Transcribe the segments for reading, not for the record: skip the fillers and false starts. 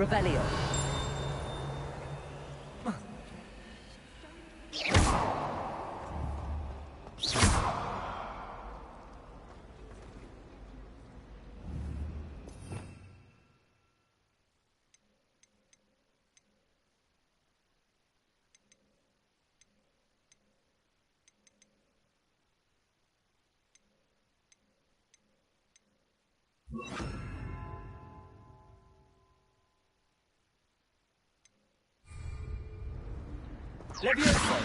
Revelio. Levioso!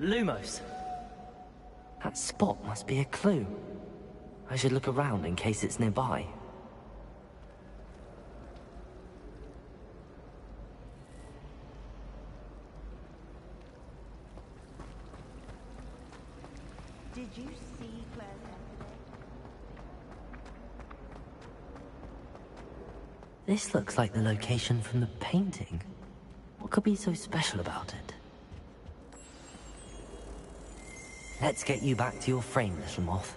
Lumos. That spot must be a clue. I should look around in case it's nearby. Did you see Claire's today? This looks like the location from the painting. What could be so special about it? Let's get you back to your frame, little moth.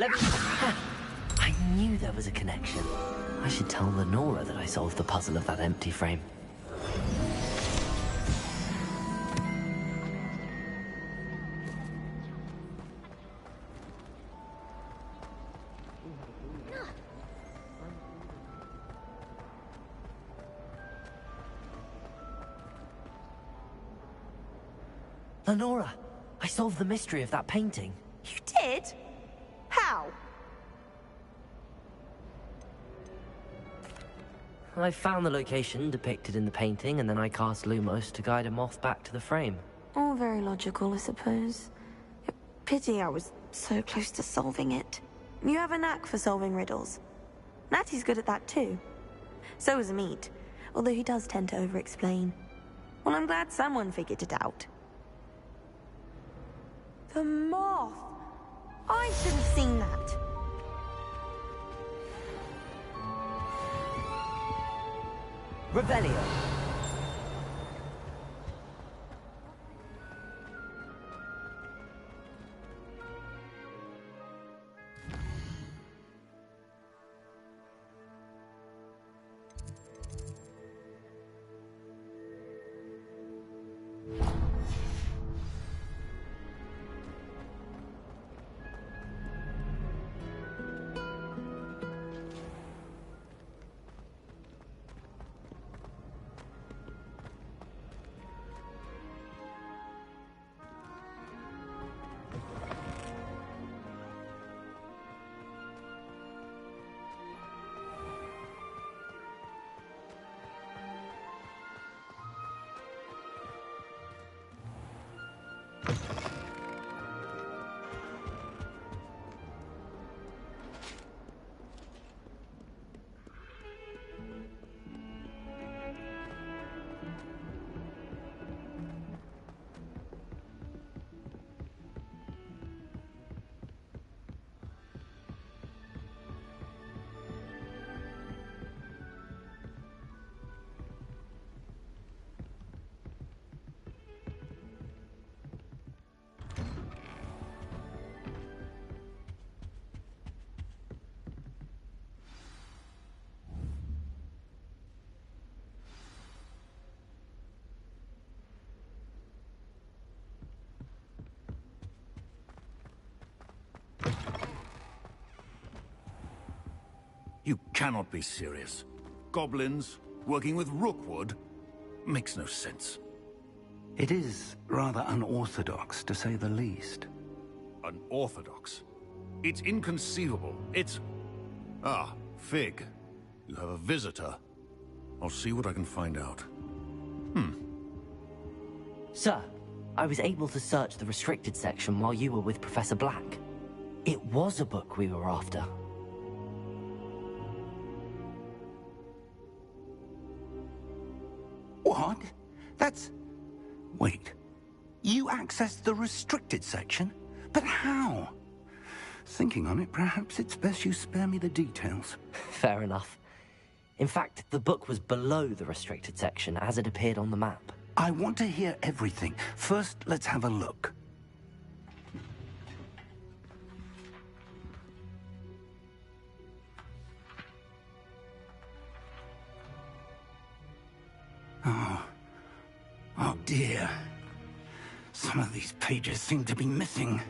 I knew there was a connection. I should tell Lenora that I solved the puzzle of that empty frame. Lenora, I solved the mystery of that painting. You did? How? I found the location depicted in the painting, and then I cast Lumos to guide a moth back to the frame. All very logical, I suppose. Pity I was so close to solving it. You have a knack for solving riddles. Natty's good at that too. So is Amit, although he does tend to over-explain. Well, I'm glad someone figured it out. The moth! I should have seen that. Revelio. You cannot be serious. Goblins, working with Rookwood? Makes no sense. It is rather unorthodox, to say the least. Unorthodox? It's inconceivable. It's... Ah, Fig. You have a visitor. I'll see what I can find out. Sir, I was able to search the restricted section while you were with Professor Black. It was a book we were after. What? That's... Wait. You accessed the restricted section? But how? Thinking on it, perhaps it's best you spare me the details. Fair enough. In fact, the book was below the restricted section as it appeared on the map. I want to hear everything. First, let's have a look. Oh dear. Some of these pages seem to be missing.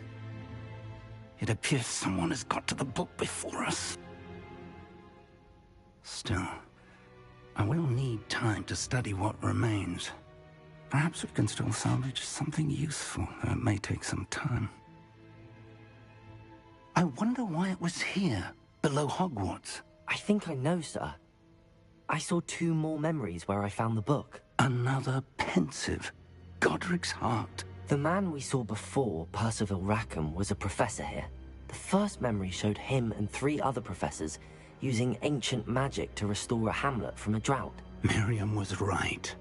It appears someone has got to the book before us. Still, I will need time to study what remains. Perhaps we can still salvage something useful, though it may take some time. I wonder why it was here, below Hogwarts. I think I know, sir. I saw 2 more memories where I found the book. Another pensive. Godric's heart. The man we saw before, Percival Rackham, was a professor here. The first memory showed him and 3 other professors using ancient magic to restore a hamlet from a drought. Miriam was right.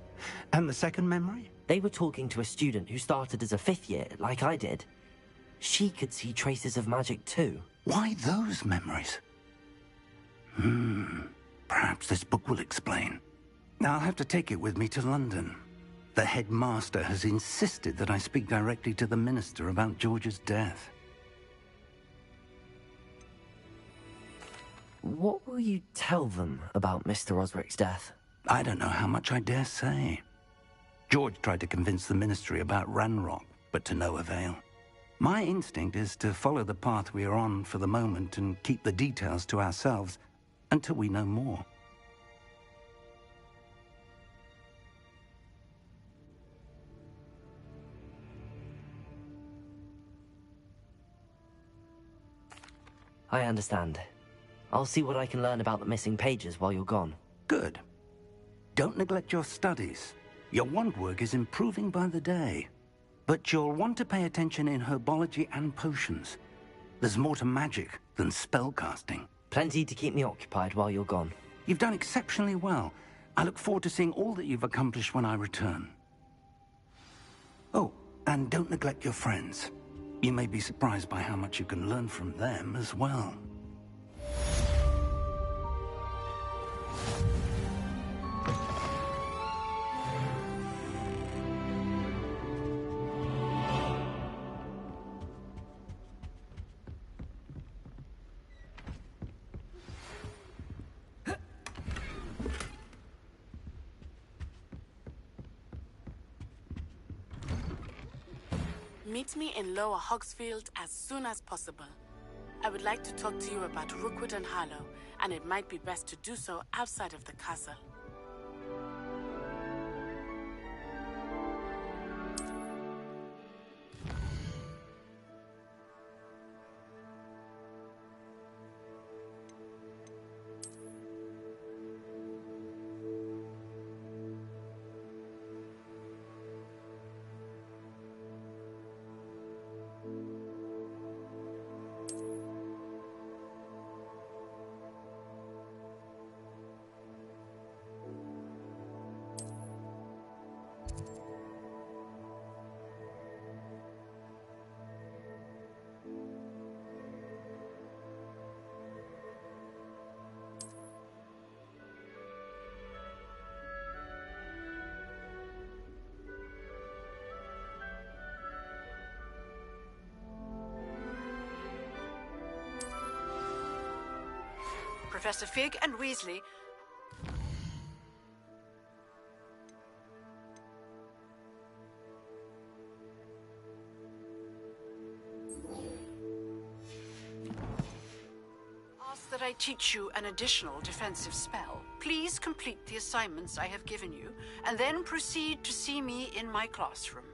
And the second memory? They were talking to a student who started as a 5th year, like I did. She could see traces of magic too. Why those memories? Perhaps this book will explain. I'll have to take it with me to London. The headmaster has insisted that I speak directly to the minister about George's death. What will you tell them about Mr. Osric's death? I don't know how much I dare say. George tried to convince the ministry about Ranrock, but to no avail. My instinct is to follow the path we are on for the moment and keep the details to ourselves until we know more. I understand. I'll see what I can learn about the missing pages while you're gone. Good. Don't neglect your studies. Your wand work is improving by the day. But you'll want to pay attention in herbology and potions. There's more to magic than spellcasting. Plenty to keep me occupied while you're gone. You've done exceptionally well. I look forward to seeing all that you've accomplished when I return. Oh, and don't neglect your friends. You may be surprised by how much you can learn from them as well. Meet me in Lower Hogsfield as soon as possible. I would like to talk to you about Rookwood and Harlow, and it might be best to do so outside of the castle. Professor Fig and Weasley. Ask that that I teach you an additional defensive spell, please complete the assignments I have given you, and then proceed to see me in my classroom.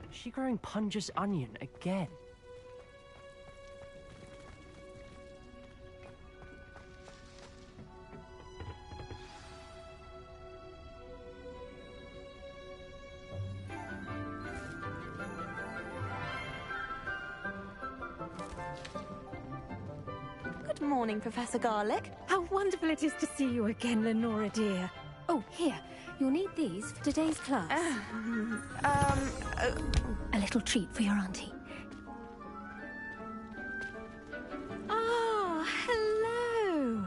Is she growing Punja's onion again? Good morning, Professor Garlic. How wonderful it is to see you again, Lenora dear. Oh, here. You'll need these for today's class. A little treat for your auntie. Ah, hello.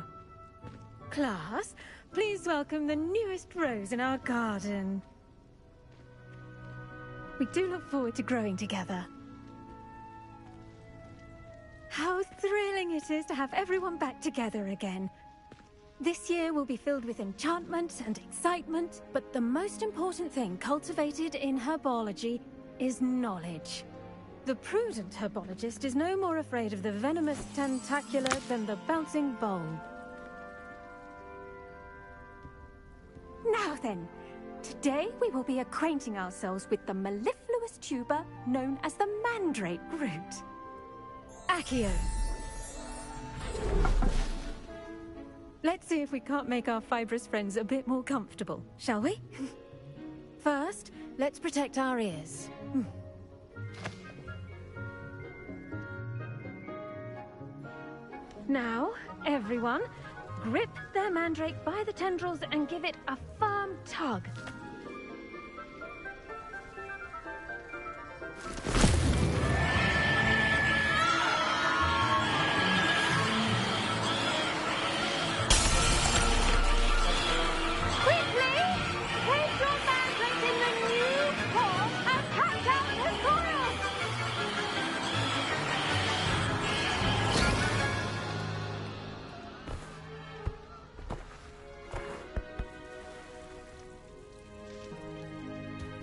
Class, please welcome the newest rose in our garden. We do look forward to growing together. How thrilling it is to have everyone back together again. This year will be filled with enchantment and excitement, but the most important thing cultivated in herbology is knowledge. The prudent herbologist is no more afraid of the venomous tentacular than the bouncing bulb. Now then, today we will be acquainting ourselves with the mellifluous tuber known as the mandrake root. Accio. Let's see if we can't make our fibrous friends a bit more comfortable, shall we? First, let's protect our ears. Now, everyone, grip their mandrake by the tendrils and give it a firm tug.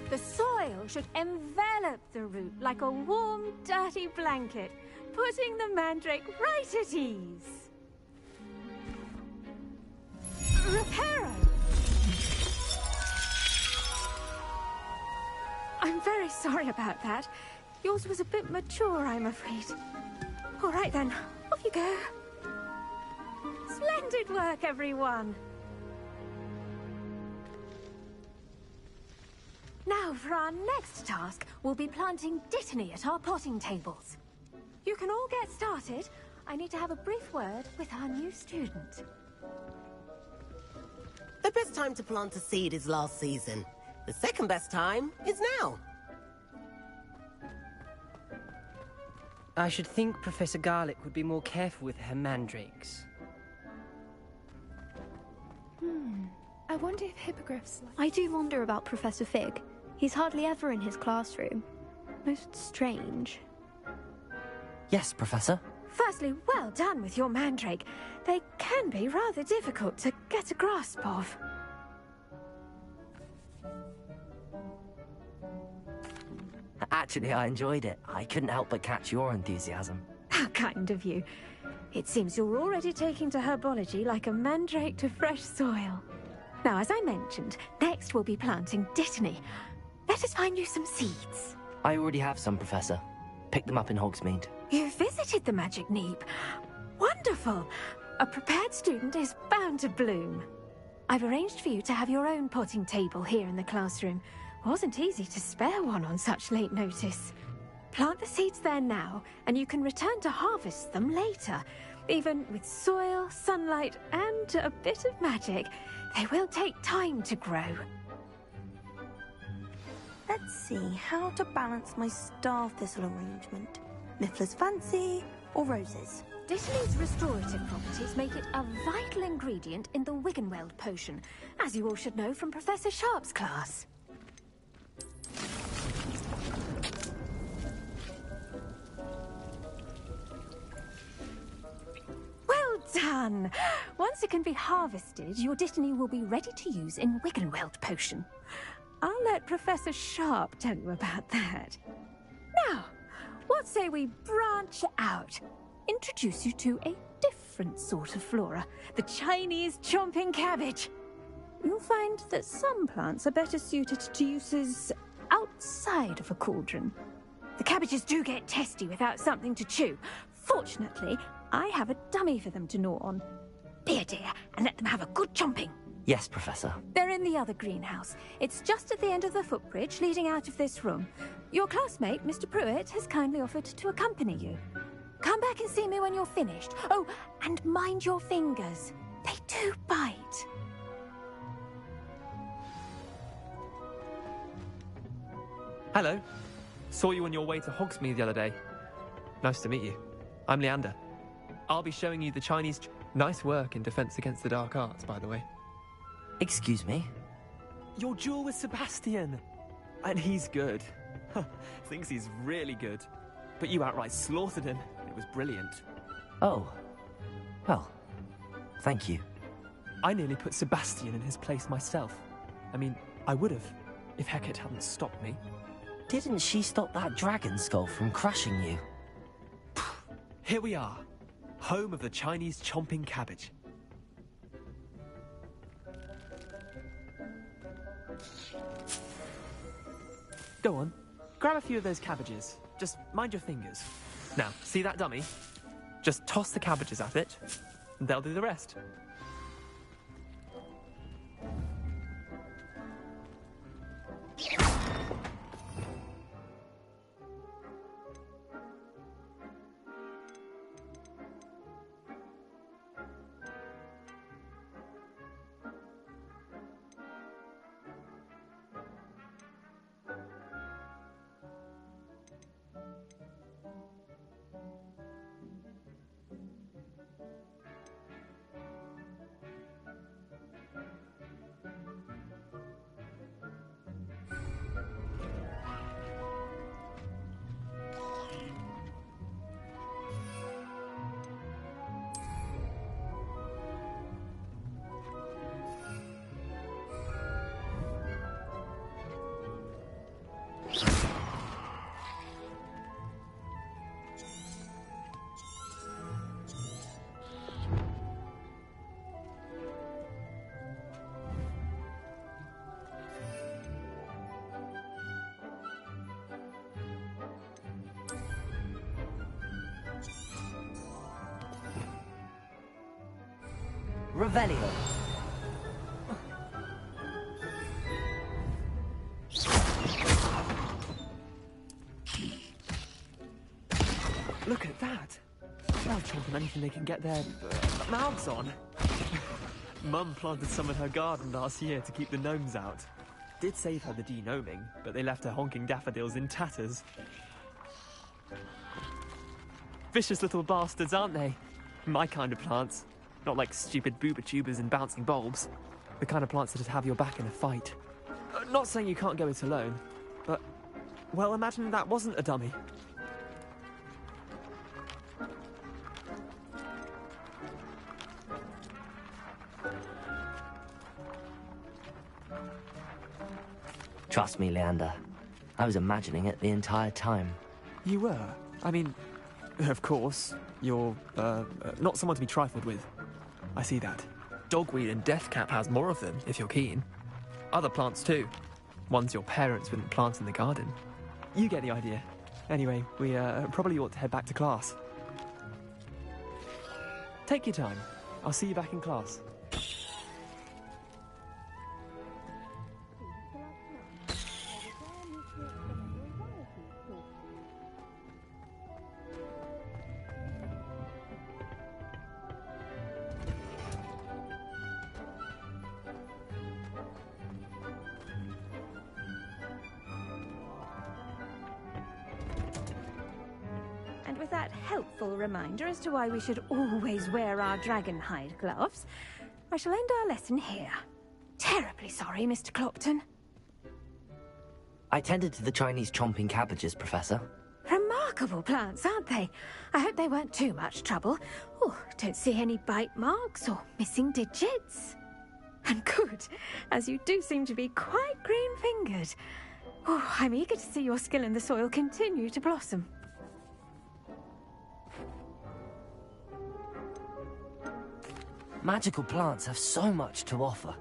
The soil should envelop the root like a warm, dirty blanket, putting the mandrake right at ease. Reparo! I'm very sorry about that. Yours was a bit mature, I'm afraid. All right then, off you go. Splendid work, everyone. Now, for our next task, we'll be planting Dittany at our potting tables. You can all get started. I need to have a brief word with our new student. The best time to plant a seed is last season. The second best time is now. I should think Professor Garlick would be more careful with her mandrakes. I wonder if hippogriffs like... I do wonder about Professor Fig. He's hardly ever in his classroom. Most strange. Yes, Professor. Firstly, well done with your mandrake. They can be rather difficult to get a grasp of. Actually, I enjoyed it. I couldn't help but catch your enthusiasm. How kind of you. It seems you're already taking to herbology like a mandrake to fresh soil. Now, as I mentioned, next we'll be planting Dittany. Let us find you some seeds. I already have some, Professor. Picked them up in Hogsmeade. You visited the Magic Neep. Wonderful! A prepared student is bound to bloom. I've arranged for you to have your own potting table here in the classroom. Wasn't easy to spare one on such late notice. Plant the seeds there now, and you can return to harvest them later. Even with soil, sunlight, and a bit of magic, they will take time to grow. Let's see how to balance my star thistle arrangement. Miffler's Fancy or roses? Dittany's restorative properties make it a vital ingredient in the Wiggenweld potion, as you all should know from Professor Sharp's class. Well done! Once it can be harvested, your Dittany will be ready to use in Wiggenweld potion. I'll let Professor Sharp tell you about that. Now, what say we branch out? Introduce you to a different sort of flora, the Chinese chomping cabbage. You'll find that some plants are better suited to uses outside of a cauldron. The cabbages do get testy without something to chew. Fortunately, I have a dummy for them to gnaw on. Be a dear and let them have a good chomping. Yes, Professor. They're in the other greenhouse. It's just at the end of the footbridge leading out of this room. Your classmate, Mr. Pruitt, has kindly offered to accompany you. Come back and see me when you're finished. Oh, and mind your fingers. They do bite. Hello. Saw you on your way to Hogsmeade the other day. Nice to meet you. I'm Leander. I'll be showing you the Chinese... Nice work in Defense Against the Dark Arts, by the way. Excuse me? Your duel with Sebastian. And he's good. Thinks he's really good. But you outright slaughtered him. It was brilliant. Oh. Well, thank you. I nearly put Sebastian in his place myself. I mean, I would have, if Hecate hadn't stopped me. Didn't she stop that dragon skull from crushing you? Here we are. Home of the Chinese chomping cabbage. Go on. Grab a few of those cabbages. Just mind your fingers. Now, see that dummy? Just toss the cabbages at it, and they'll do the rest. Revelio. that? They'll chomp on anything they can get their mouths on. Mum planted some in her garden last year to keep the gnomes out. Did save her the de-gnoming, but they left her honking daffodils in tatters. Vicious little bastards, aren't they? My kind of plants. Not like stupid booba tubers and bouncing bulbs. The kind of plants that'd have your back in a fight. Not saying you can't go it alone, but... well, imagine that wasn't a dummy. Trust me, Leander. I was imagining it the entire time. You were? I mean, of course, you're, not someone to be trifled with. I see that. Dogweed and deathcap has more of them, if you're keen. Other plants too. Ones your parents wouldn't plant in the garden. You get the idea. Anyway, we probably ought to head back to class. Take your time. I'll see you back in class. And with that helpful reminder as to why we should always wear our dragon hide gloves, I shall end our lesson here. Terribly sorry, Mr. Clopton. I tended to the Chinese chomping cabbages, Professor. Remarkable plants, aren't they? I hope they weren't too much trouble. Oh, don't see any bite marks or missing digits. And good, as you do seem to be quite green-fingered. Oh, I'm eager to see your skill in the soil continue to blossom. Magical plants have so much to offer.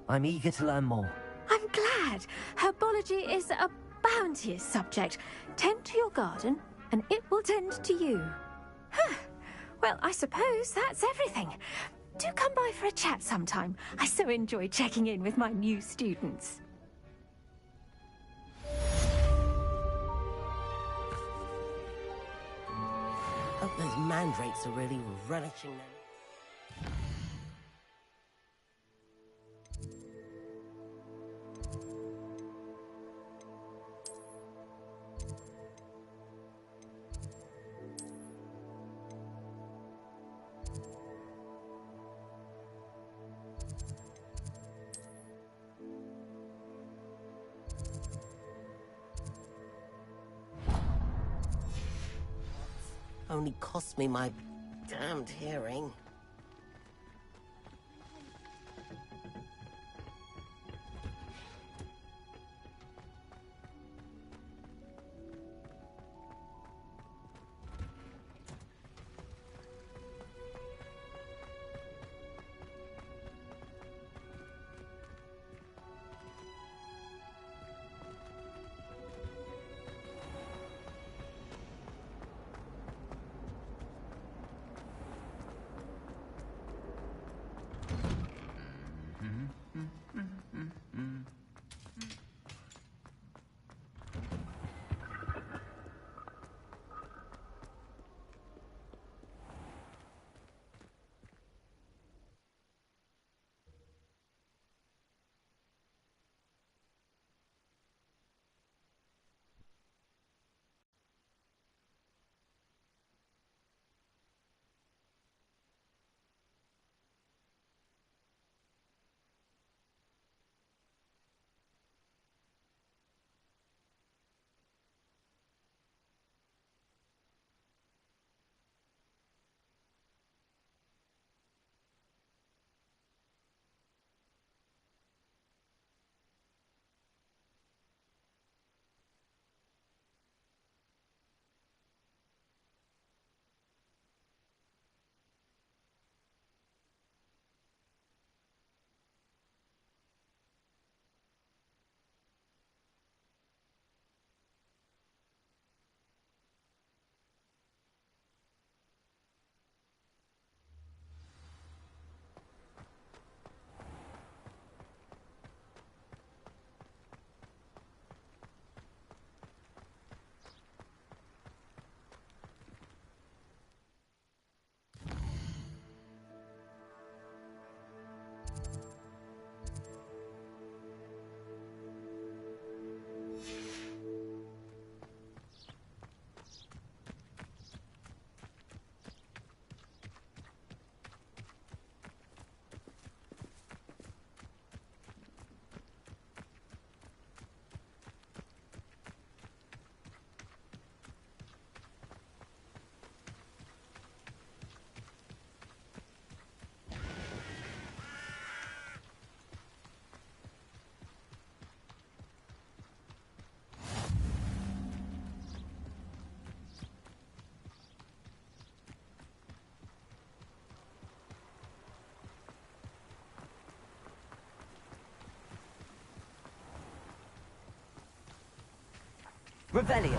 I'm eager to learn more. I'm glad. Herbology is a bounteous subject. Tend to your garden, and it will tend to you. Huh. Well, I suppose that's everything. Do come by for a chat sometime. I so enjoy checking in with my new students. Hope those mandrakes are really relishing them. Only cost me my damned hearing. Revelio.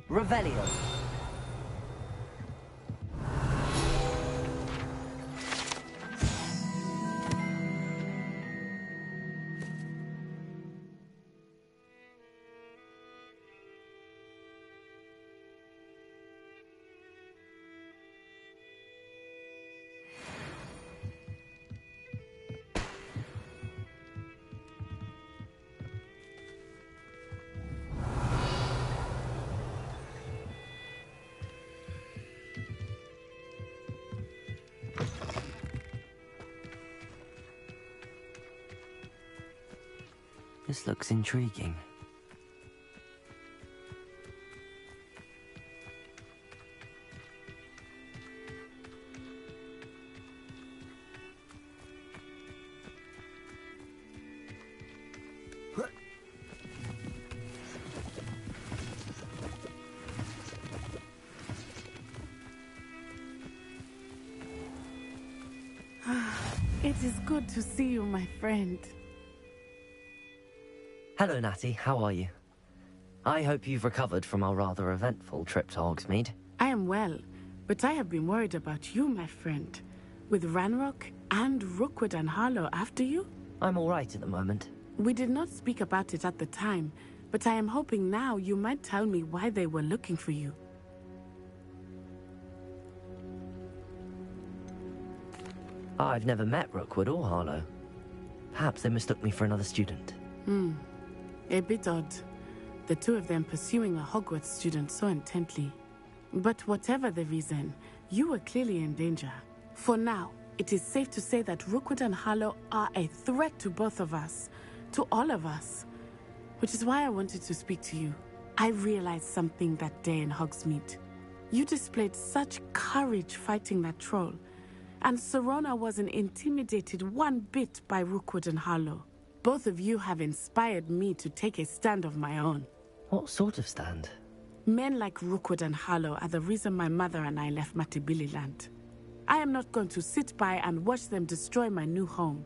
Revelio. This looks intriguing. It is good to see you, my friend. Hello, Natty. How are you? I hope you've recovered from our rather eventful trip to Hogsmeade. I am well, but I have been worried about you, my friend. With Ranrock and Rookwood and Harlow after you? I'm all right at the moment. We did not speak about it at the time, but I am hoping now you might tell me why they were looking for you. I've never met Rookwood or Harlow. Perhaps they mistook me for another student. A bit odd. The two of them pursuing a Hogwarts student so intently. But whatever the reason, you were clearly in danger. For now, it is safe to say that Rookwood and Harlow are a threat to both of us. To all of us. Which is why I wanted to speak to you. I realized something that day in Hogsmeade. You displayed such courage fighting that troll. And Serona wasn't intimidated one bit by Rookwood and Harlow. Both of you have inspired me to take a stand of my own. What sort of stand? Men like Rookwood and Harlow are the reason my mother and I left Matibili land. I am not going to sit by and watch them destroy my new home.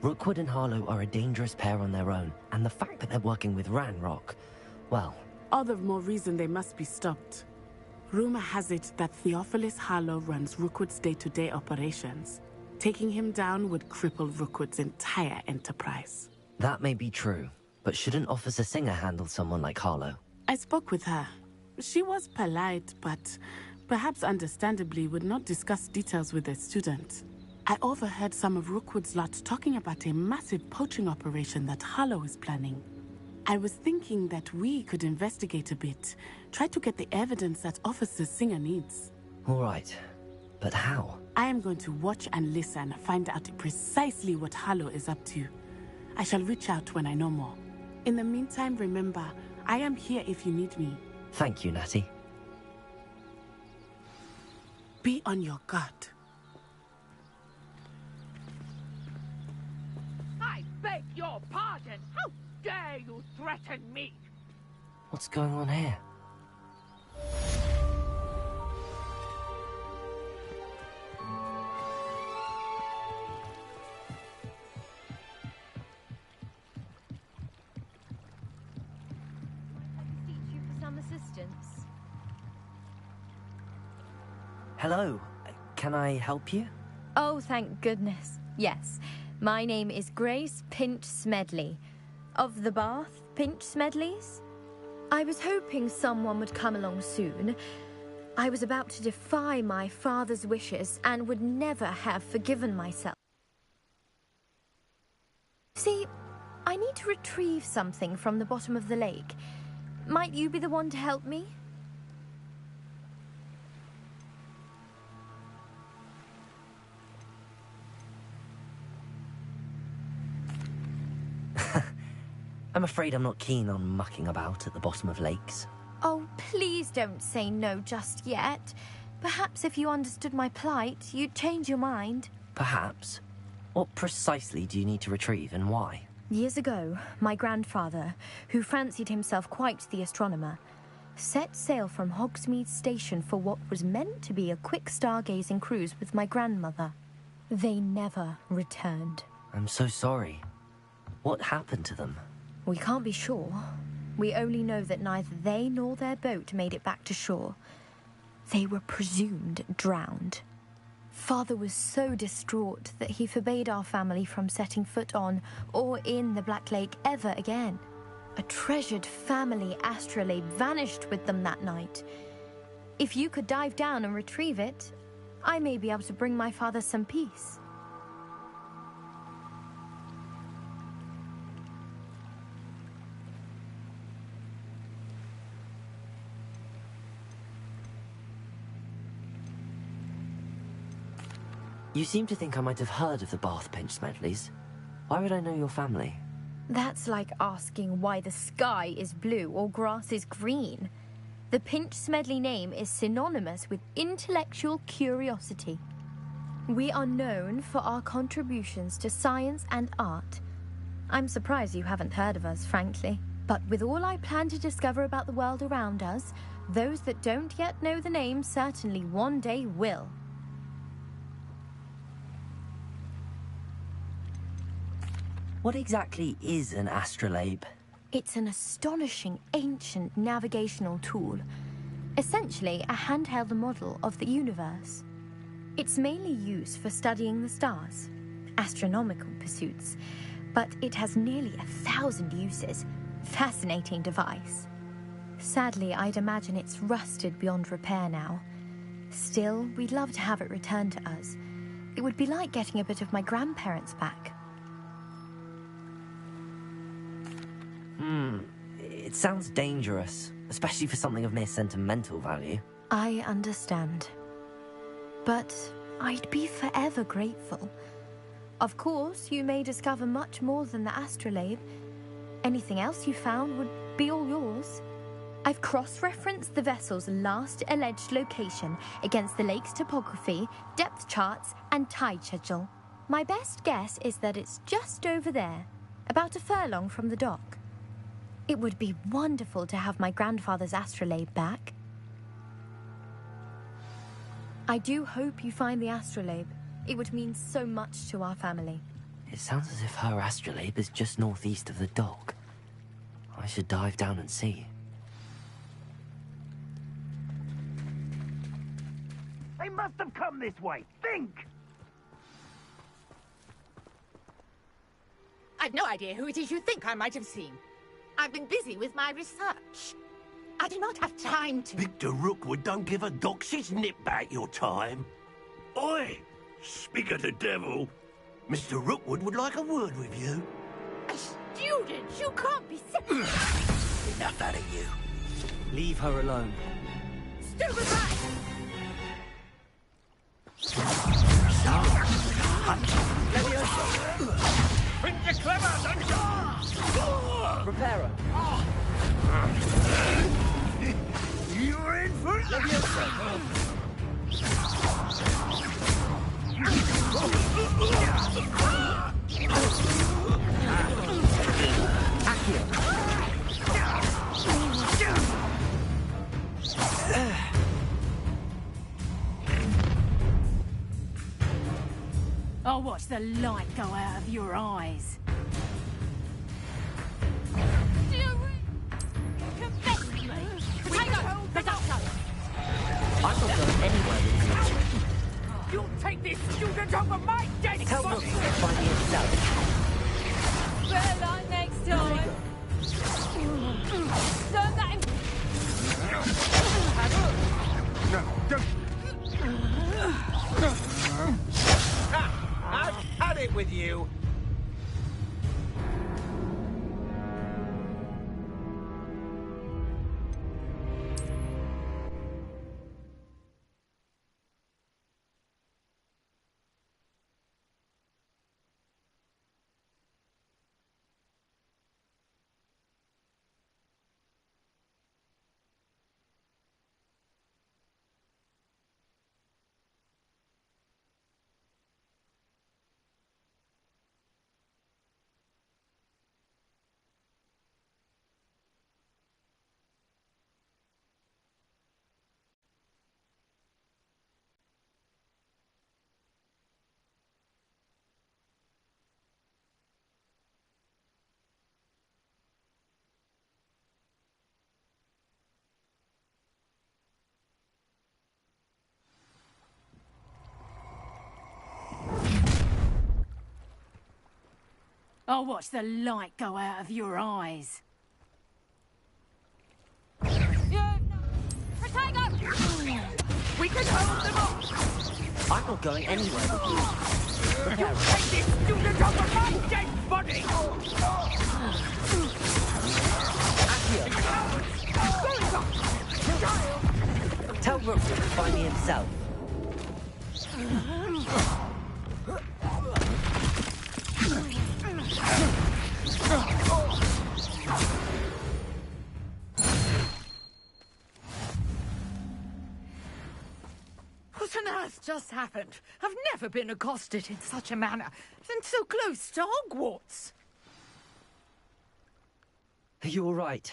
Rookwood and Harlow are a dangerous pair on their own, and the fact that they're working with Ranrock, well... All the more reason they must be stopped. Rumor has it that Theophilus Harlow runs Rookwood's day-to-day operations. Taking him down would cripple Rookwood's entire enterprise. That may be true, but shouldn't Officer Singer handle someone like Harlow? I spoke with her. She was polite, but perhaps understandably would not discuss details with a student. I overheard some of Rookwood's lot talking about a massive poaching operation that Harlow is planning. I was thinking that we could investigate a bit, try to get the evidence that Officer Singer needs. All right, but how? I am going to watch and listen, find out precisely what Harlow is up to. I shall reach out when I know more. In the meantime, remember, I am here if you need me. Thank you, Natty. Be on your guard. I beg your pardon! How dare you threaten me? What's going on here? Assistance. Hello, can I help you? Oh, thank goodness. Yes, my name is Grace Pinch Smedley, of the Bath Pinch Smedleys. I was hoping someone would come along soon. I was about to defy my father's wishes and would never have forgiven myself. See, I need to retrieve something from the bottom of the lake. Might you be the one to help me? I'm afraid I'm not keen on mucking about at the bottom of lakes. Oh, please don't say no just yet. Perhaps if you understood my plight, you'd change your mind. Perhaps. What precisely do you need to retrieve and why? Years ago, my grandfather, who fancied himself quite the astronomer, set sail from Hogsmeade Station for what was meant to be a quick stargazing cruise with my grandmother. They never returned. I'm so sorry. What happened to them? We can't be sure. We only know that neither they nor their boat made it back to shore. They were presumed drowned. Father was so distraught that he forbade our family from setting foot on or in the Black Lake ever again. A treasured family astrolabe vanished with them that night. If you could dive down and retrieve it, I may be able to bring my father some peace. You seem to think I might have heard of the Bath Pinch Smedleys. Why would I know your family? That's like asking why the sky is blue or grass is green. The Pinch Smedley name is synonymous with intellectual curiosity. We are known for our contributions to science and art. I'm surprised you haven't heard of us, frankly. But with all I plan to discover about the world around us, those that don't yet know the name certainly one day will. What exactly is an astrolabe? It's an astonishing ancient navigational tool. Essentially, a handheld model of the universe. It's mainly used for studying the stars, astronomical pursuits, but it has nearly 1,000 uses. Fascinating device. Sadly, I'd imagine it's rusted beyond repair now. Still, we'd love to have it returned to us. It would be like getting a bit of my grandparents back. It sounds dangerous, especially for something of mere sentimental value. I understand. But I'd be forever grateful. Of course, you may discover much more than the astrolabe. Anything else you found would be all yours. I've cross-referenced the vessel's last alleged location against the lake's topography, depth charts, and tide schedule. My best guess is that it's just over there, about a furlong from the dock. It would be wonderful to have my grandfather's astrolabe back. I do hope you find the astrolabe. It would mean so much to our family. It sounds as if her astrolabe is just northeast of the dock. I should dive down and see. They must have come this way. Think! I've no idea who it is you think I might have seen. I've been busy with my research. I do not have time to... Victor Rookwood don't give a doxy's nip back your time. Oi! Speak of the devil, Mr. Rookwood would like a word with you. A student? You can't be serious. Enough out of you. Leave her alone. Stupid rat! Bring your clever, Reparo. You're in for I'll watch the light go out of your eyes. I'm not going anywhere with you. You'll take this student over my dead Tell body! Rookwood to find me himself. Better luck next time. Don't let him... No, don't. I've had it with you. I'll watch the light go out of your eyes. Protego! We can hold them up! I'm not going anywhere with you. You take this student over my dead body! Tell Rookwood to find me himself. What on earth just happened? I've never been accosted in such a manner, and so close to Hogwarts. Are you all right?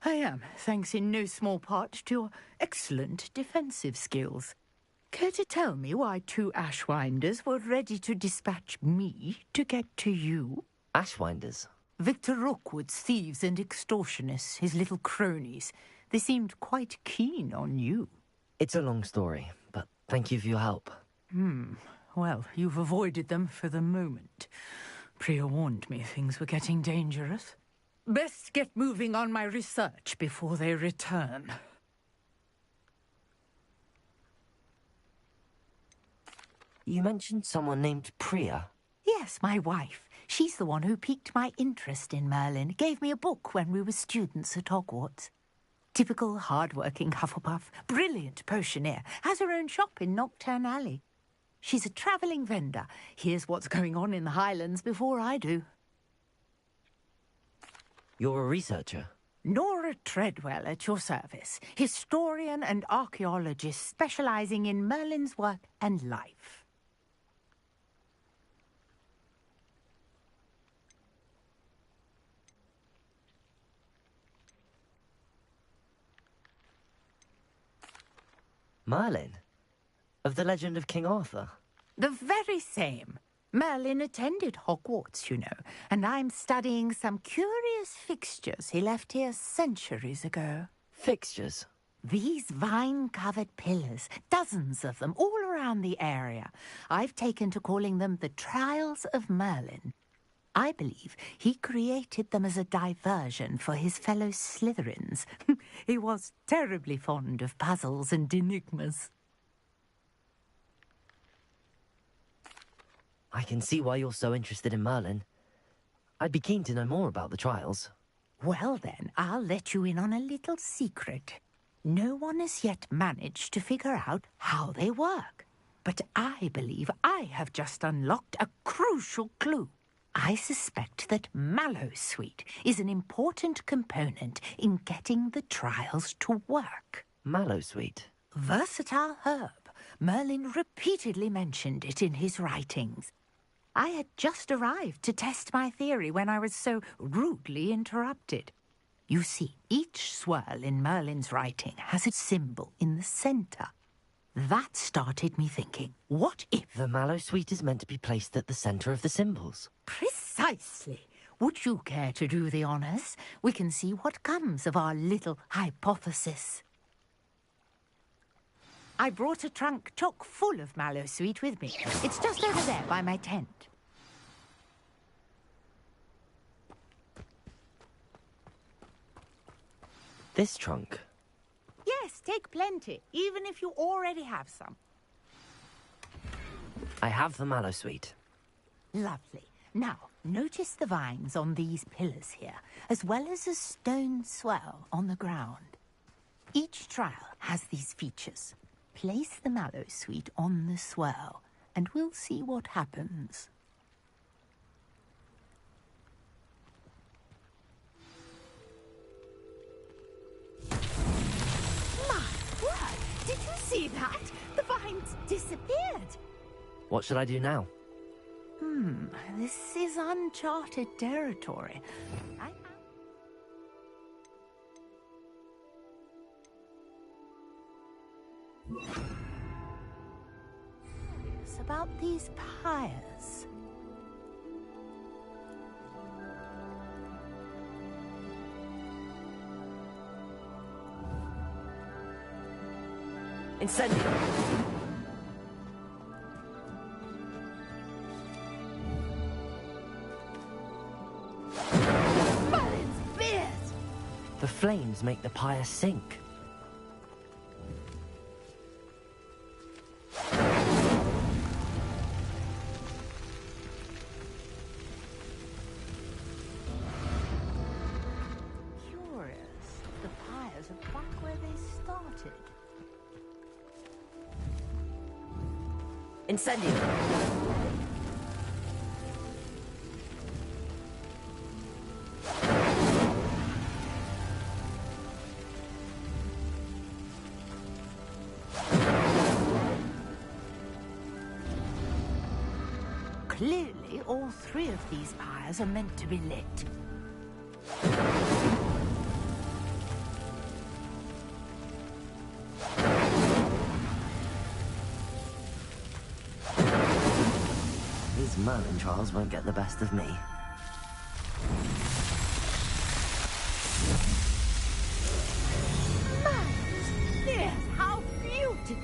I am, thanks in no small part to your excellent defensive skills. Care to tell me why two Ashwinders were ready to dispatch me to get to you? Ashwinders? Victor Rookwood's thieves and extortionists, his little cronies. They seemed quite keen on you. It's a long story, but thank you for your help. Well, you've avoided them for the moment. Priya warned me things were getting dangerous. Best get moving on my research before they return. You mentioned someone named Priya. Yes, my wife. She's the one who piqued my interest in Merlin. Gave me a book when we were students at Hogwarts. Typical hard-working Hufflepuff, brilliant potioneer, has her own shop in Knockturn Alley. She's a travelling vendor. Hears what's going on in the Highlands before I do. You're a researcher? Nora Treadwell at your service. Historian and archaeologist specialising in Merlin's work and life. Merlin? Of the legend of King Arthur? The very same. Merlin attended Hogwarts, you know, and I'm studying some curious fixtures he left here centuries ago. Fixtures? These vine-covered pillars, dozens of them, all around the area. I've taken to calling them the Trials of Merlin. I believe he created them as a diversion for his fellow Slytherins. He was terribly fond of puzzles and enigmas. I can see why you're so interested in Merlin. I'd be keen to know more about the trials. Well then, I'll let you in on a little secret. No one has yet managed to figure out how they work. But I believe I have just unlocked a crucial clue. I suspect that Mallowsweet is an important component in getting the trials to work. Mallowsweet? Versatile herb. Merlin repeatedly mentioned it in his writings. I had just arrived to test my theory when I was so rudely interrupted. You see, each swirl in Merlin's writing has a symbol in the centre. That started me thinking, what if... The Mallowsweet is meant to be placed at the centre of the symbols. Precisely. Would you care to do the honours? We can see what comes of our little hypothesis. I brought a trunk chock full of Mallowsweet with me. It's just over there by my tent. This trunk? Yes, take plenty, even if you already have some. I have the Mallowsweet. Lovely. Now, notice the vines on these pillars here, as well as a stone swell on the ground. Each trial has these features. Place the Mallowsweet on the swell, and we'll see what happens. My word! Did you see that? The vines disappeared. What should I do now? This is uncharted territory. It's about these pyres. Incendio! The flames make the pyre sink. Curious. The pyres are back where they started. Incendio! Clearly, all three of these pyres are meant to be lit. These Merlin trials won't get the best of me. Yes, how beautiful!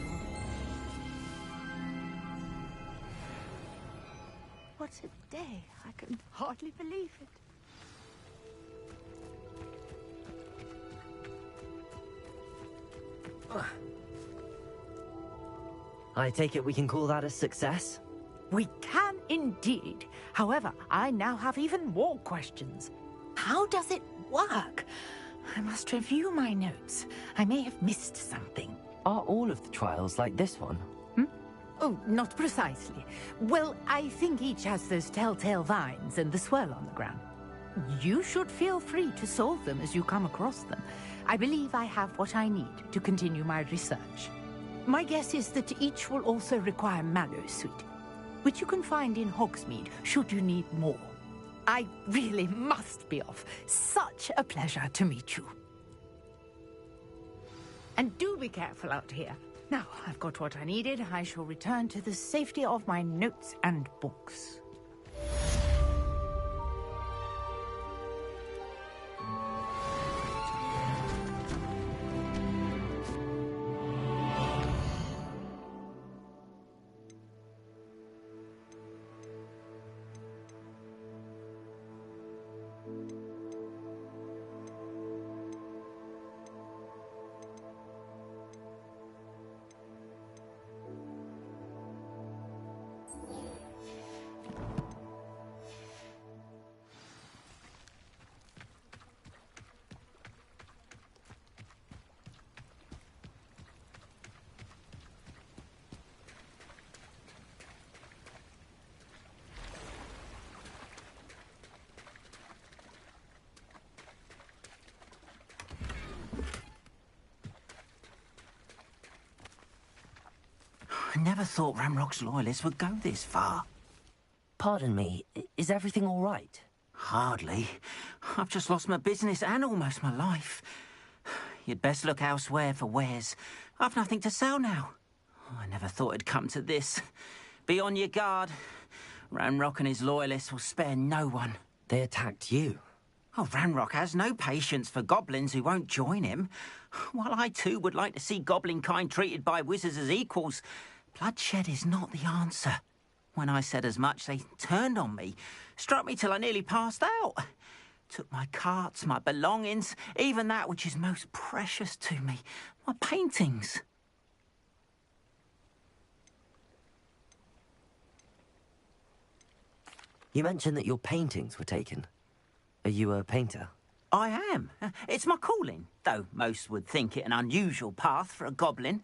What a day. I can hardly believe it. I take it we can call that a success? We can indeed. However, I now have even more questions. How does it work? I must review my notes. I may have missed something. Are all of the trials like this one? Oh, not precisely. Well, I think each has those telltale vines and the swirl on the ground. You should feel free to solve them as you come across them. I believe I have what I need to continue my research. My guess is that each will also require Mallowsweet, which you can find in Hogsmeade should you need more. I really must be off. Such a pleasure to meet you. And do be careful out here. Now, I've got what I needed. I shall return to the safety of my notes and books. I never thought Ranrock's loyalists would go this far. Pardon me, is everything all right? Hardly. I've just lost my business and almost my life. You'd best look elsewhere for wares. I've nothing to sell now. I never thought it'd come to this. Be on your guard. Ranrock and his loyalists will spare no one. They attacked you? Oh, Ranrock has no patience for goblins who won't join him. While I too would like to see goblin kind treated by wizards as equals, bloodshed is not the answer. When I said as much, they turned on me, struck me till I nearly passed out. Took my carts, my belongings, even that which is most precious to me, my paintings. You mentioned that your paintings were taken. Are you a painter? I am. It's my calling, though most would think it an unusual path for a goblin.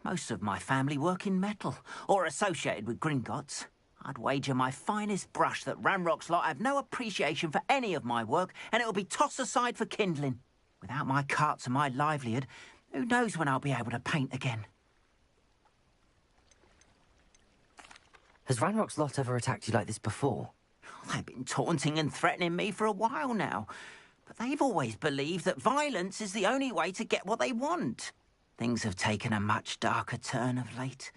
Most of my family work in metal, or associated with Gringotts. I'd wager my finest brush that Ranrock's lot have no appreciation for any of my work, and it'll be tossed aside for kindling. Without my carts and my livelihood, who knows when I'll be able to paint again? Has Ranrock's lot ever attacked you like this before? They've been taunting and threatening me for a while now, but they've always believed that violence is the only way to get what they want. Things have taken a much darker turn of late.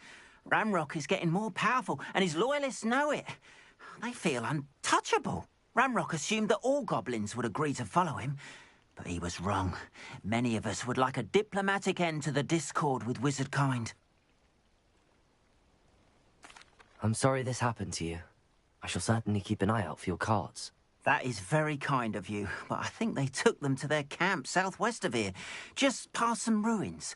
Ranrock is getting more powerful, and his loyalists know it. They feel untouchable. Ranrock assumed that all goblins would agree to follow him, but he was wrong. Many of us would like a diplomatic end to the discord with wizard kind. I'm sorry this happened to you. I shall certainly keep an eye out for your carts. That is very kind of you, but I think they took them to their camp southwest of here, just past some ruins.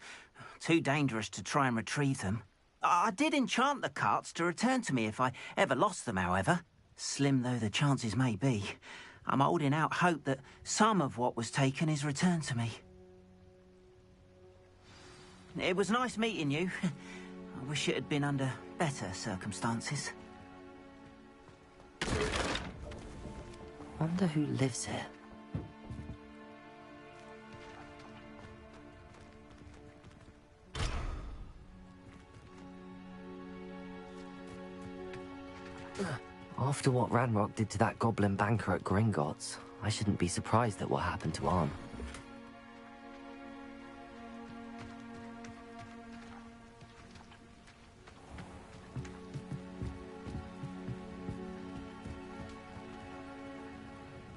Too dangerous to try and retrieve them. I did enchant the carts to return to me if I ever lost them, however. Slim though the chances may be, I'm holding out hope that some of what was taken is returned to me. It was nice meeting you. I wish it had been under better circumstances. Wonder who lives here. After what Ranrock did to that goblin banker at Gringotts, I shouldn't be surprised at what happened to Arn.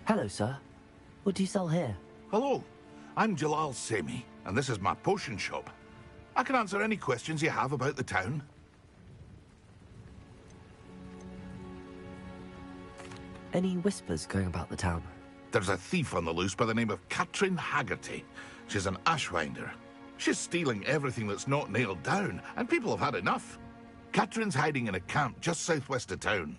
Hello, sir. What do you sell here? Hello, I'm Jalal Semi, and this is my potion shop. I can answer any questions you have about the town. Any whispers going about the town? There's a thief on the loose by the name of Katrin Haggerty. She's an ashwinder. She's stealing everything that's not nailed down, and people have had enough. Katrin's hiding in a camp just southwest of town.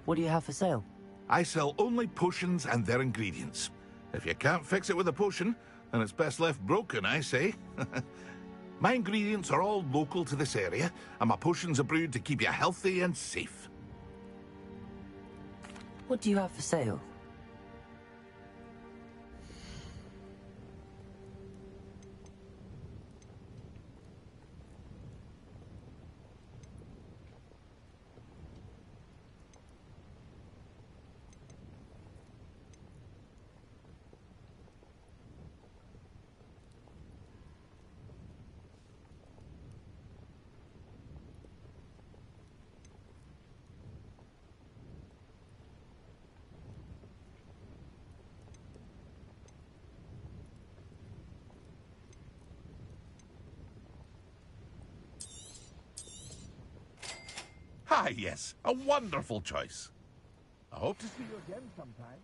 What do you have for sale? I sell only potions and their ingredients. If you can't fix it with a potion, then it's best left broken, I say. My ingredients are all local to this area, and my potions are brewed to keep you healthy and safe. What do you have for sale? Ah, yes, a wonderful choice. I hope to see you again sometime.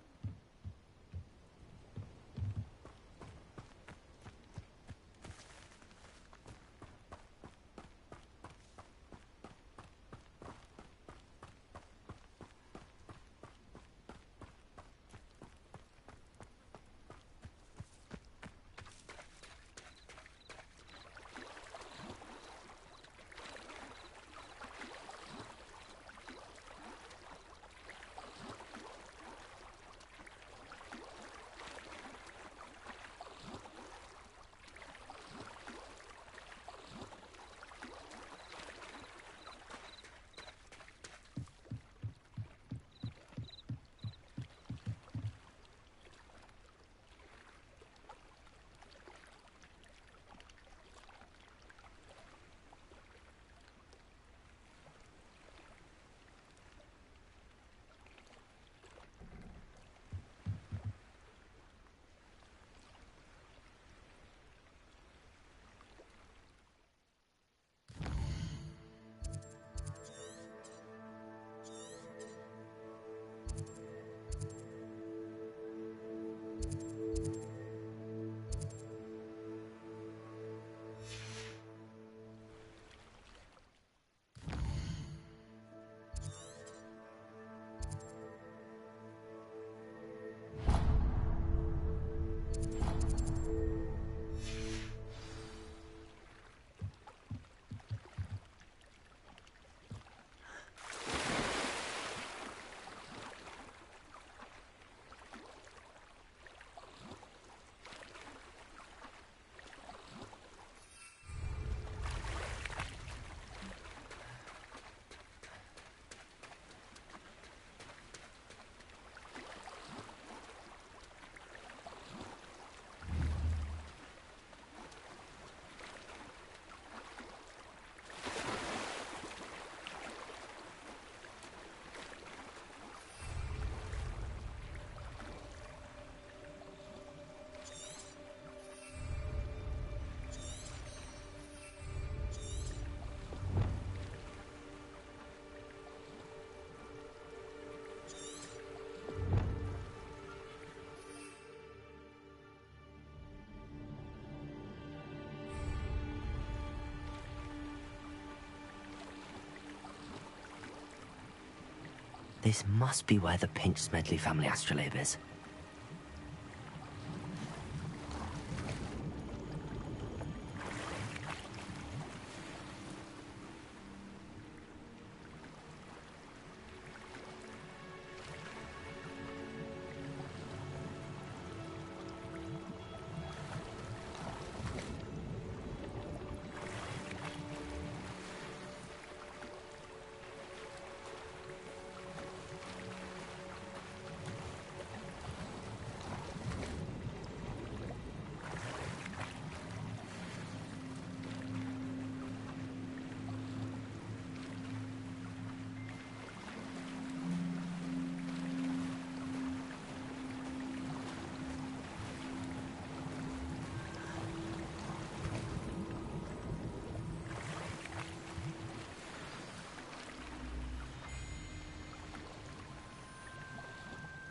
This must be where the Pinch Smedley family astrolabe is.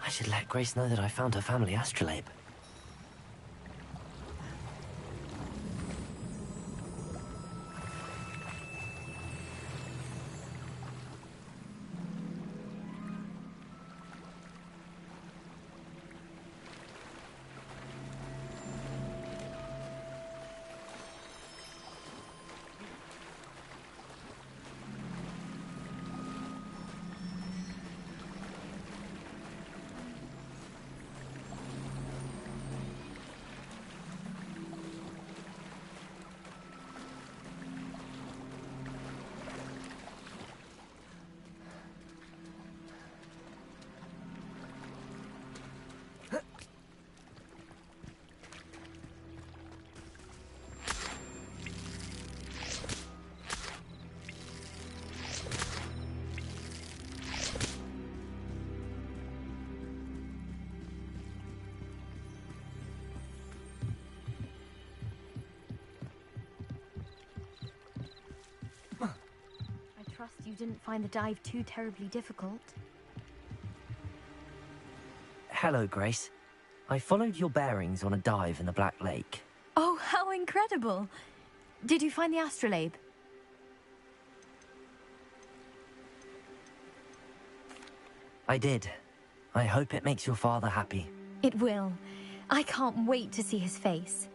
I should let Grace know that I found her family astrolabe. I trust you didn't find the dive too terribly difficult. Hello, Grace. I followed your bearings on a dive in the Black Lake. Oh, how incredible! Did you find the astrolabe? I did. I hope it makes your father happy. It will. I can't wait to see his face.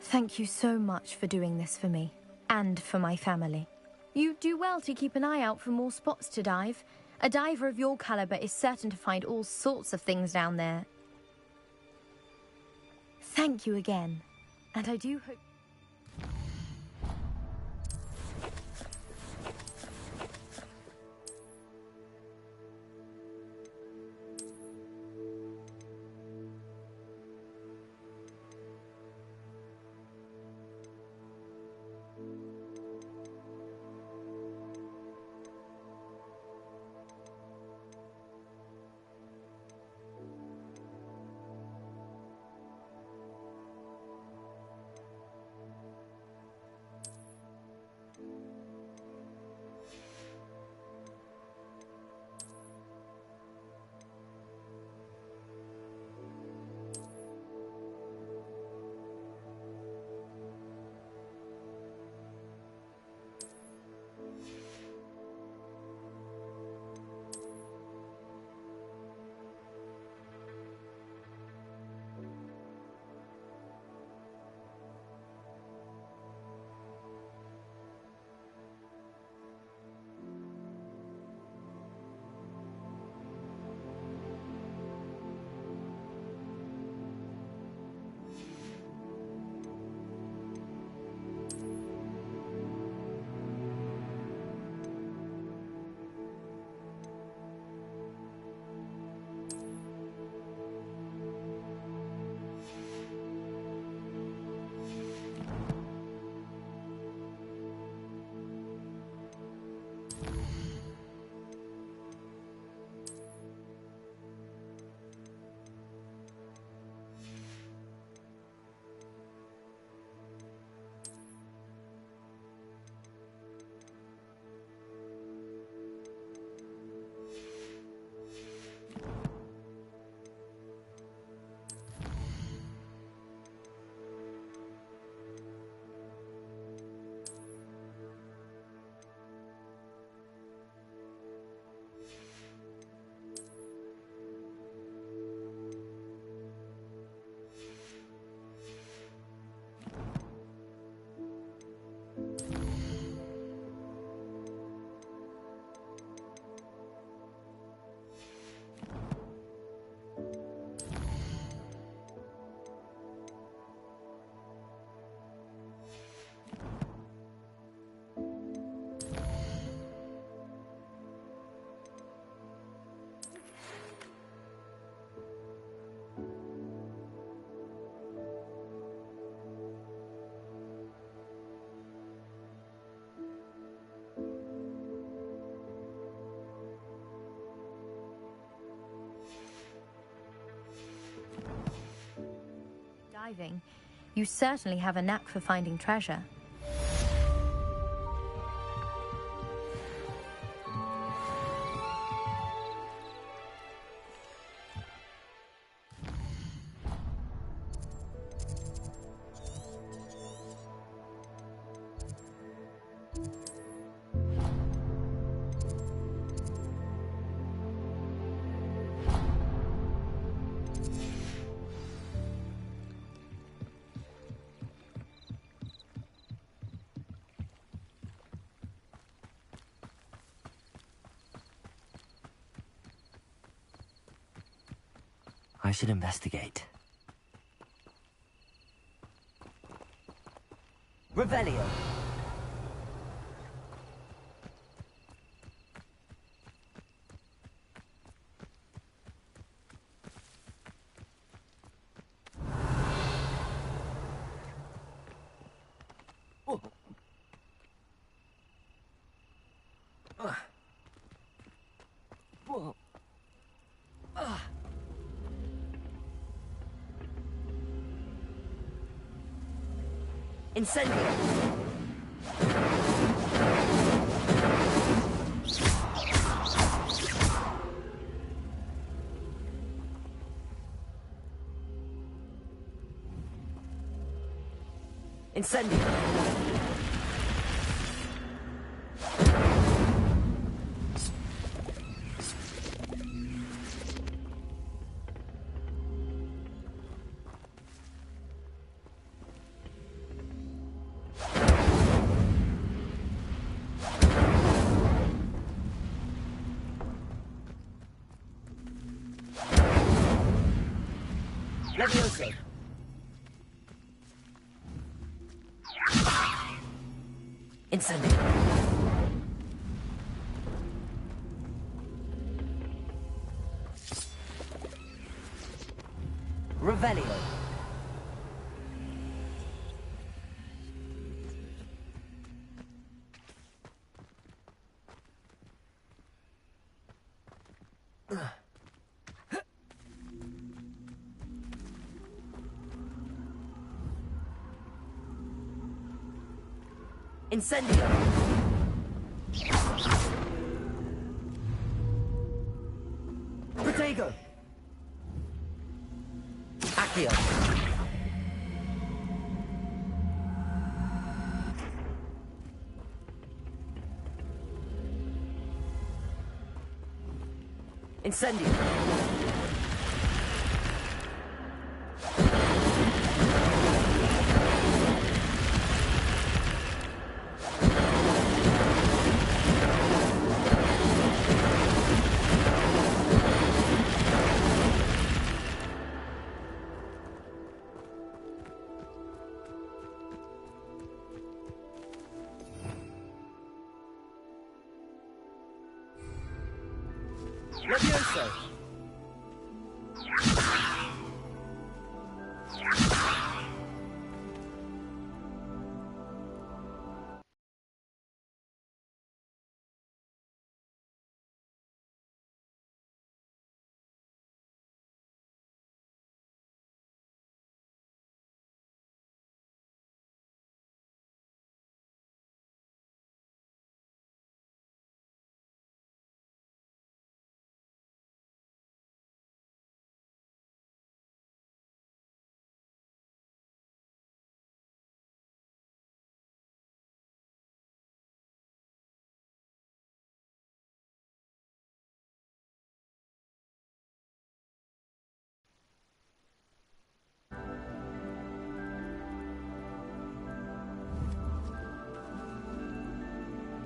Thank you so much for doing this for me, and for my family. You do well to keep an eye out for more spots to dive. A diver of your caliber is certain to find all sorts of things down there. Thank you again, and I do hope... diving. You certainly have a knack for finding treasure. I should investigate. Revelio. Incendio! Incendio! Levioso. Incendio. Revelio. Incendio! Protego! Accio! Incendio! Levioso!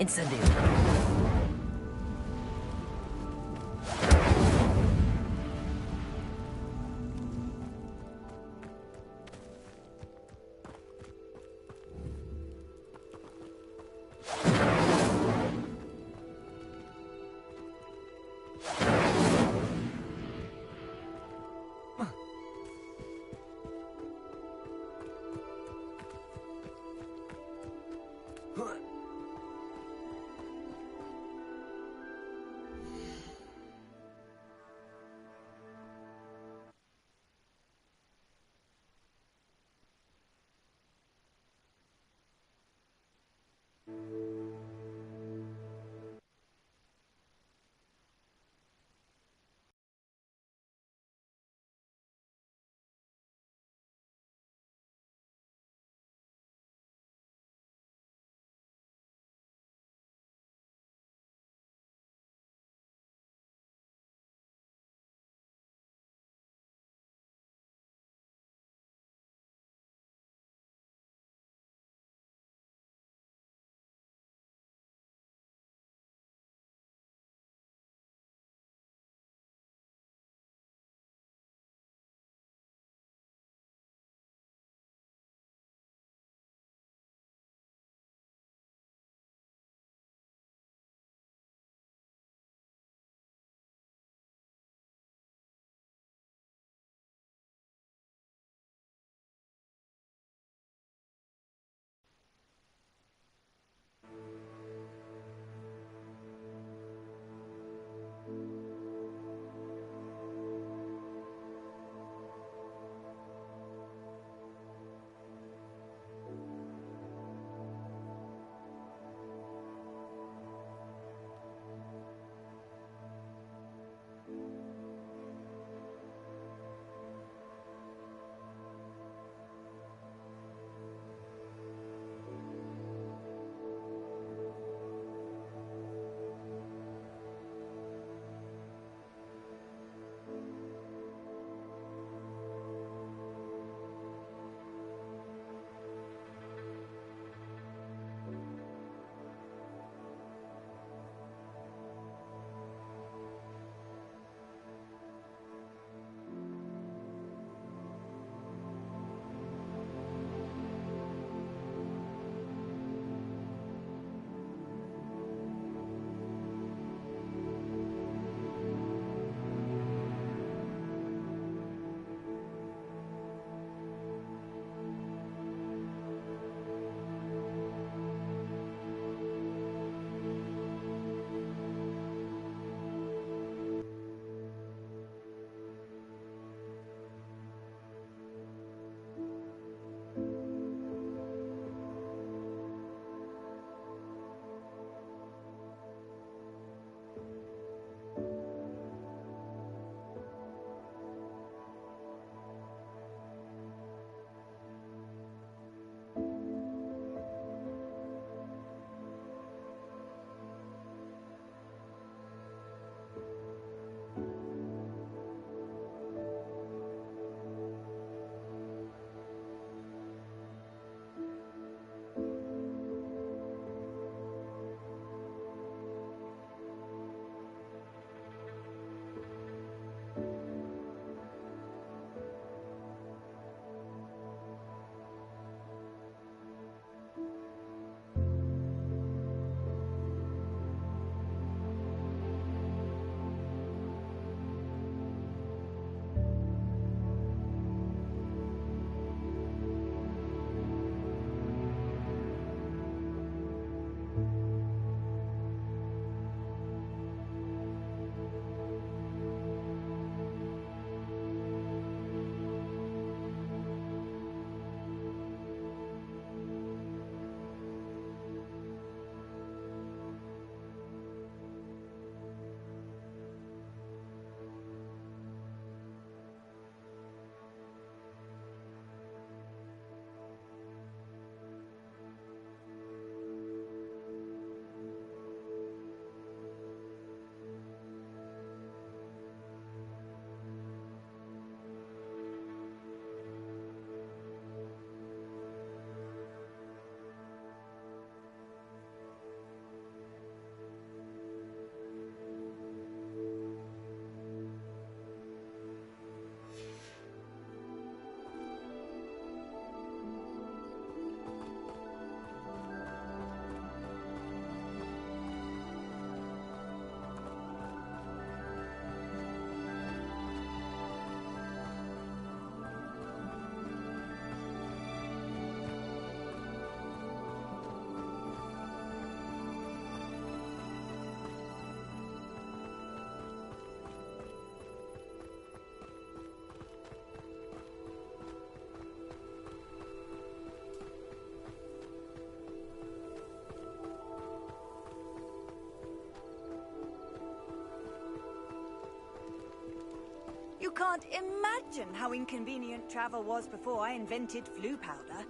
Incendio! You can't imagine how inconvenient travel was before I invented flu powder.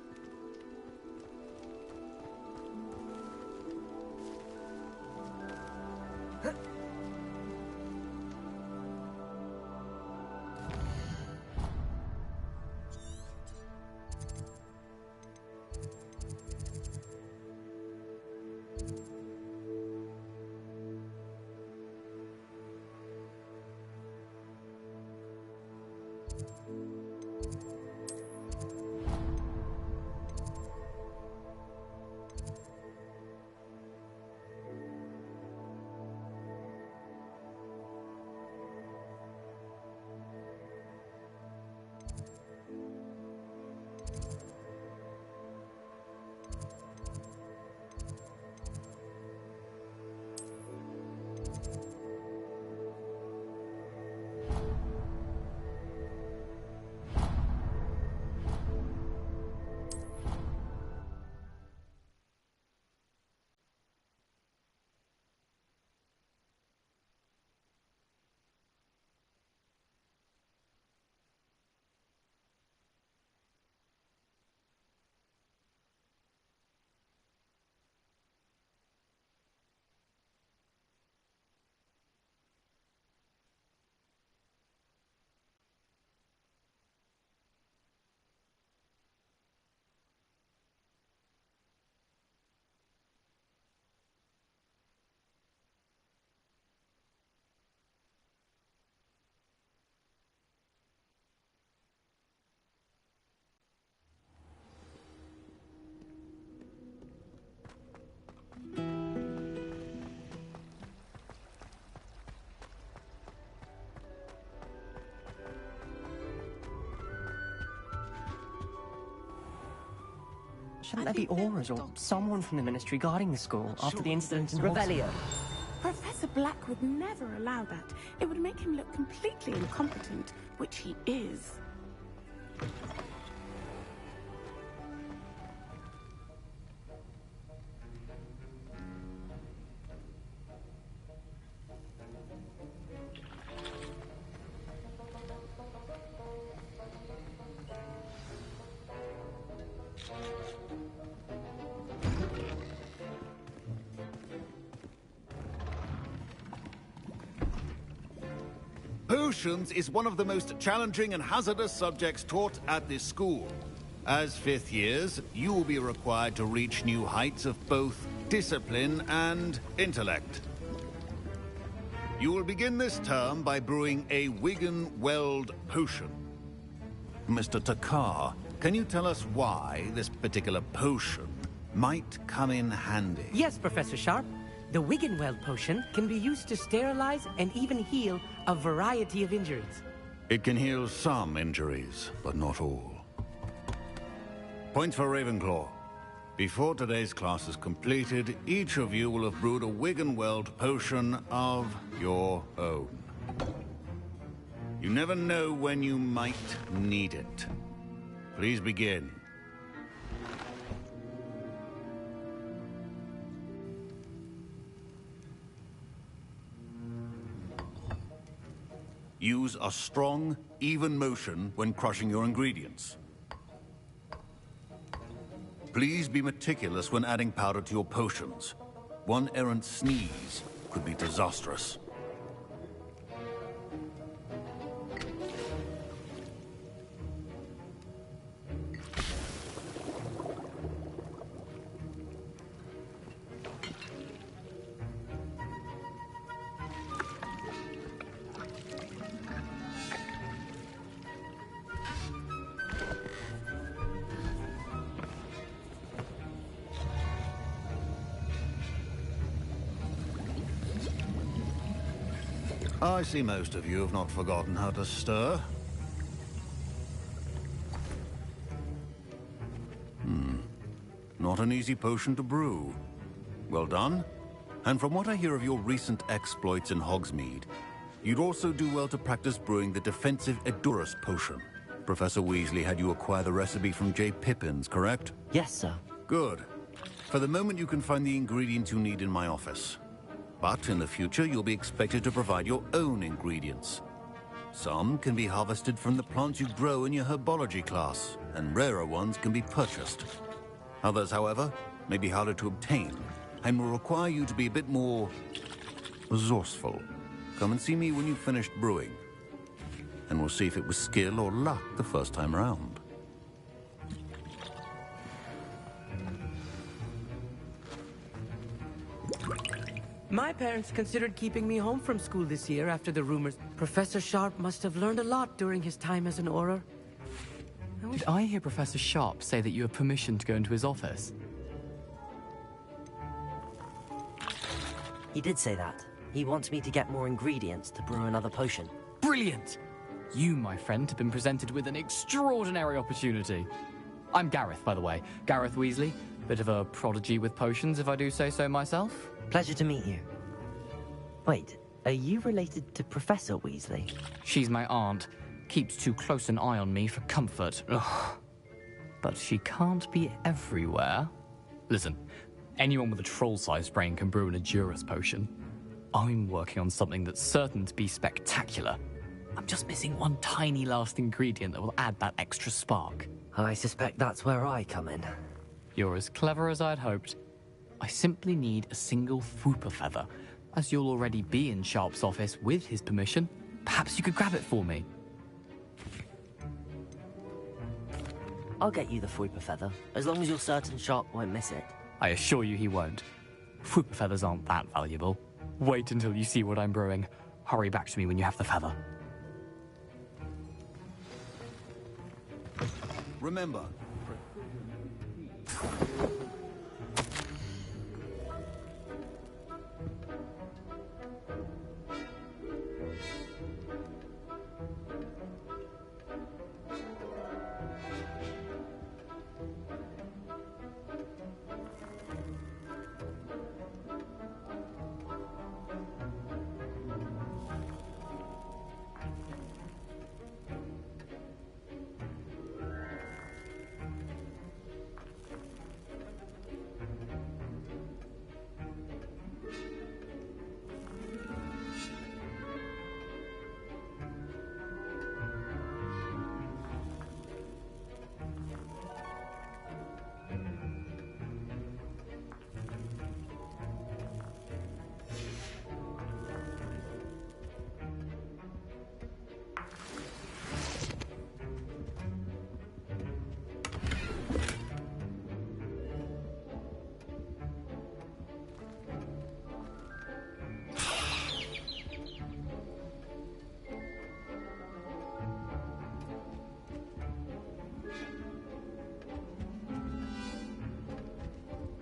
Shouldn't there be auras or someone from the Ministry guarding the school after the incident in Revelio. Professor Black would never allow that. It would make him look completely incompetent, which he is. Potions is one of the most challenging and hazardous subjects taught at this school. As fifth years, you will be required to reach new heights of both discipline and intellect. You will begin this term by brewing a Wigan-Weld potion. Mr. Takar, can you tell us why this particular potion might come in handy? Yes, Professor Sharp. The Wigan-Weld potion can be used to sterilize and even heal a variety of injuries. It can heal some injuries, but not all. Points for Ravenclaw. Before today's class is completed, each of you will have brewed a Wigan-Weld potion of your own. You never know when you might need it. Please begin. Use a strong, even motion when crushing your ingredients. Please be meticulous when adding powder to your potions. One errant sneeze could be disastrous. I see most of you have not forgotten how to stir. Not an easy potion to brew. Well done. And from what I hear of your recent exploits in Hogsmeade, you'd also do well to practice brewing the defensive Edurus potion. Professor Weasley had you acquire the recipe from J. Pippins, correct? Yes, sir. Good. For the moment, you can find the ingredients you need in my office. But in the future, you'll be expected to provide your own ingredients. Some can be harvested from the plants you grow in your herbology class, and rarer ones can be purchased. Others, however, may be harder to obtain, and will require you to be a bit more resourceful. Come and see me when you've finished brewing, and we'll see if it was skill or luck the first time round. My parents considered keeping me home from school this year after the rumors. Professor Sharp must have learned a lot during his time as an Auror. Did I hear Professor Sharp say that you have permission to go into his office? He did say that. He wants me to get more ingredients to brew another potion. Brilliant! You, my friend, have been presented with an extraordinary opportunity. I'm Gareth, by the way. Gareth Weasley. Bit of a prodigy with potions, if I do say so myself. Pleasure to meet you. Wait, are you related to Professor Weasley? She's my aunt. Keeps too close an eye on me for comfort. Ugh. But she can't be everywhere. Listen, anyone with a troll-sized brain can brew an Edurus potion. I'm working on something that's certain to be spectacular. I'm just missing one tiny last ingredient that will add that extra spark. I suspect that's where I come in. You're as clever as I'd hoped. I simply need a single Fwooper feather. As you'll already be in Sharp's office with his permission, perhaps you could grab it for me. I'll get you the Fwooper feather, as long as you're certain Sharp won't miss it. I assure you he won't. Fwooper feathers aren't that valuable. Wait until you see what I'm brewing. Hurry back to me when you have the feather. Remember,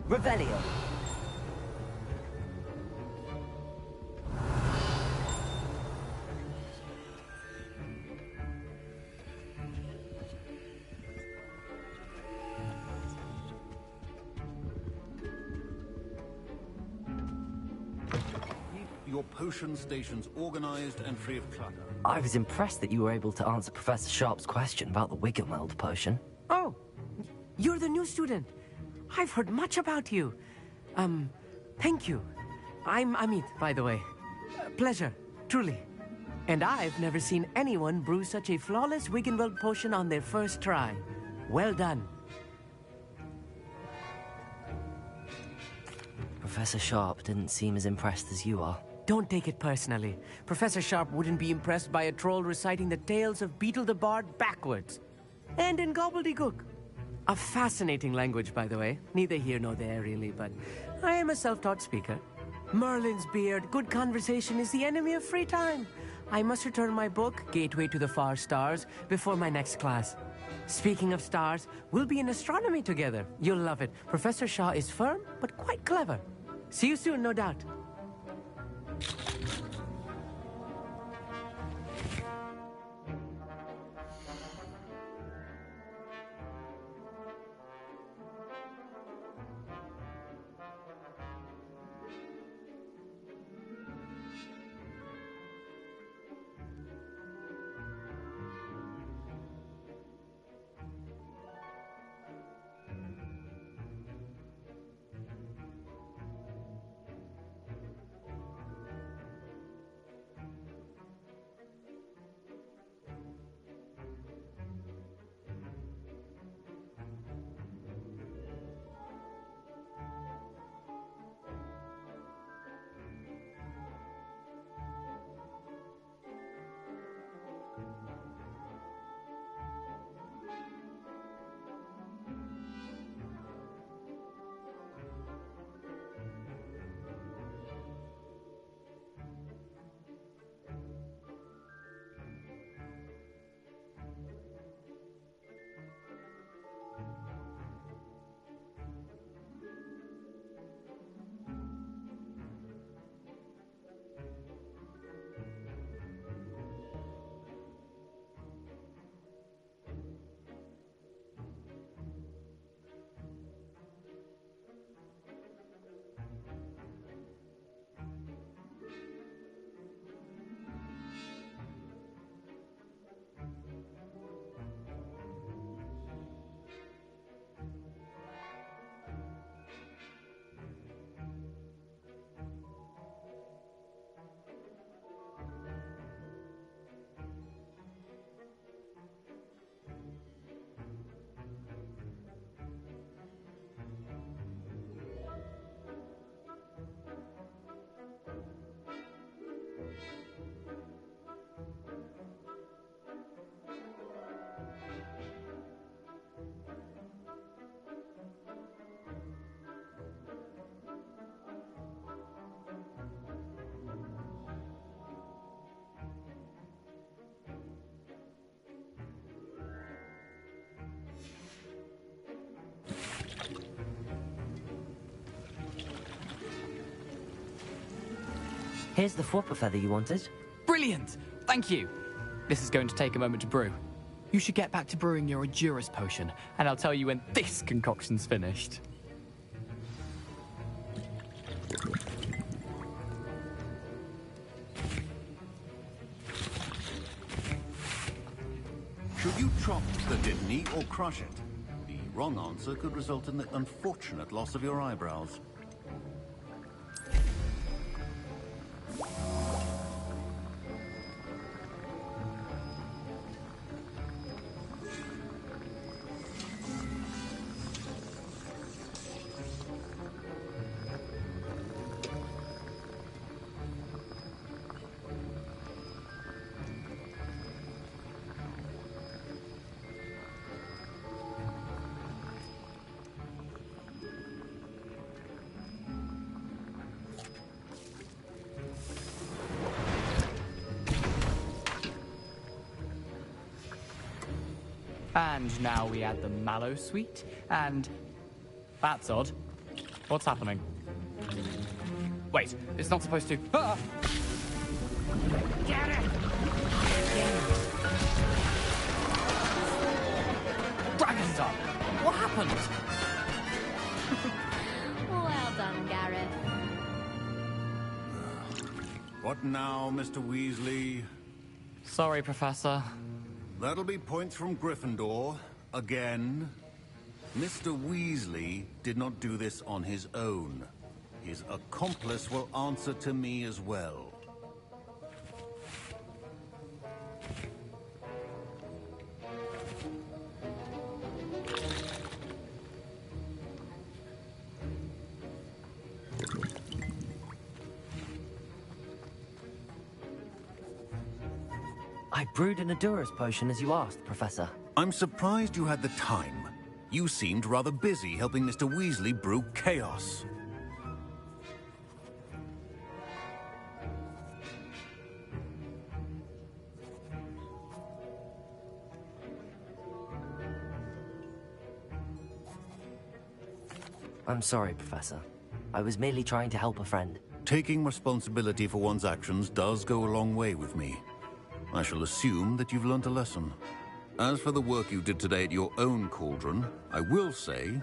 Revelio. your potion stations organized and free of clutter. I was impressed that you were able to answer Professor Sharp's question about the Wiggenweld potion. Oh, you're the new student. I've heard much about you. Thank you. I'm Amit, by the way. Pleasure, truly. And I've never seen anyone brew such a flawless Wiggenweld potion on their first try. Well done. Professor Sharp didn't seem as impressed as you are. Don't take it personally. Professor Sharp wouldn't be impressed by a troll reciting the tales of Beetle the Bard backwards. And in gobbledygook. A fascinating language, by the way. Neither here nor there, really, but I am a self-taught speaker. Merlin's beard, good conversation is the enemy of free time. I must return my book, Gateway to the Far Stars, before my next class. Speaking of stars, we'll be in astronomy together. You'll love it. Professor Shaw is firm, but quite clever. See you soon, no doubt. Here's the flopper feather you wanted. Brilliant! Thank you! This is going to take a moment to brew. You should get back to brewing your Endurus potion, and I'll tell you when this concoction's finished. Should you chop the Dittany or crush it? The wrong answer could result in the unfortunate loss of your eyebrows. And now we add the mallow sweet, and... That's odd. What's happening? Wait, it's not supposed to... Ah! Get it! Dragon Dog! What happened? Well done, Gareth. What now, Mr. Weasley? Sorry, Professor. That'll be points from Gryffindor, again. Mr. Weasley did not do this on his own. His accomplice will answer to me as well. I brewed an Endurus potion as you asked, Professor. I'm surprised you had the time. You seemed rather busy helping Mr. Weasley brew chaos. I'm sorry, Professor. I was merely trying to help a friend. Taking responsibility for one's actions does go a long way with me. I shall assume that you've learnt a lesson. As for the work you did today at your own cauldron, I will say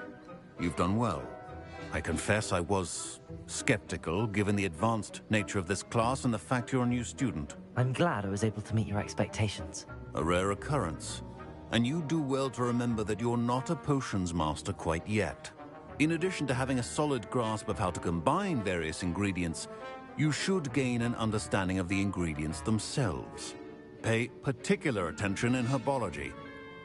you've done well. I confess I was skeptical, given the advanced nature of this class and the fact you're a new student. I'm glad I was able to meet your expectations. A rare occurrence. And you do well to remember that you're not a potions master quite yet. In addition to having a solid grasp of how to combine various ingredients, you should gain an understanding of the ingredients themselves. Pay particular attention in herbology.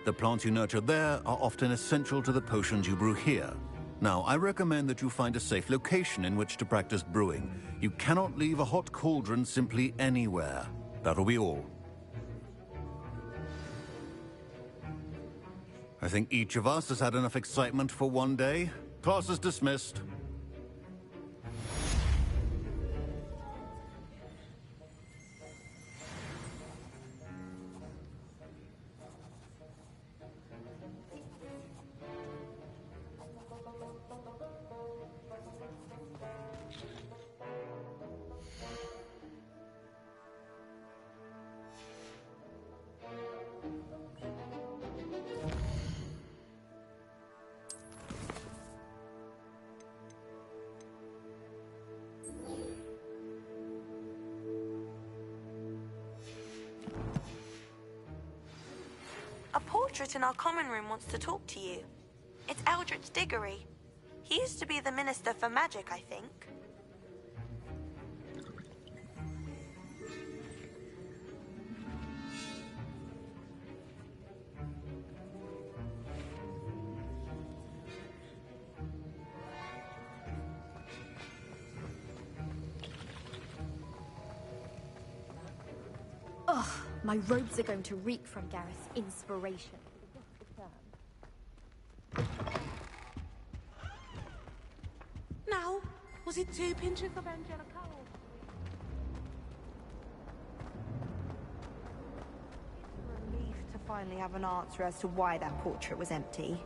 The plants you nurture there are often essential to the potions you brew here. Now, I recommend that you find a safe location in which to practice brewing. You cannot leave a hot cauldron simply anywhere. That'll be all. I think each of us has had enough excitement for one day. Class is dismissed. A portrait in our common room wants to talk to you. It's Eldritch Diggory. He used to be the Minister for Magic, I think. Ugh, my robes are going to reek from Gareth's inspiration. Now, was it 2 pinches of Angelica? Relief to finally have an answer as to why that portrait was empty.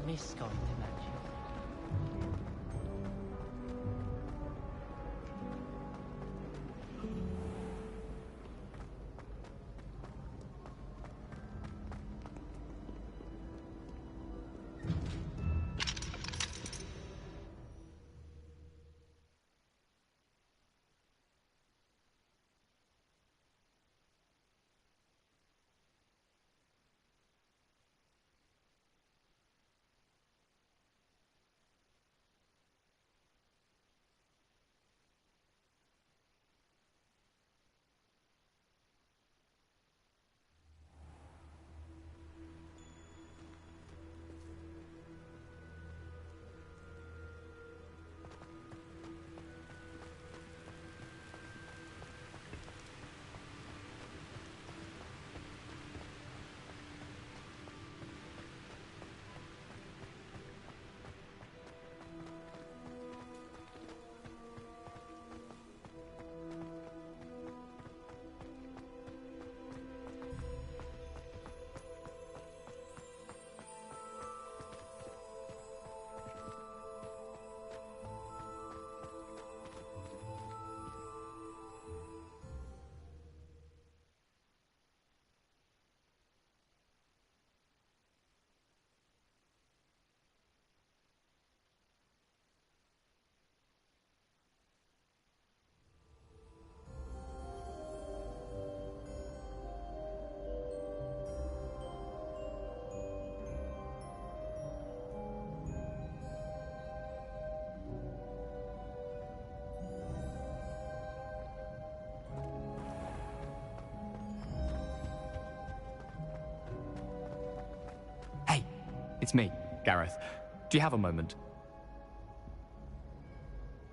miss going to magic. It's me, Gareth. Do you have a moment?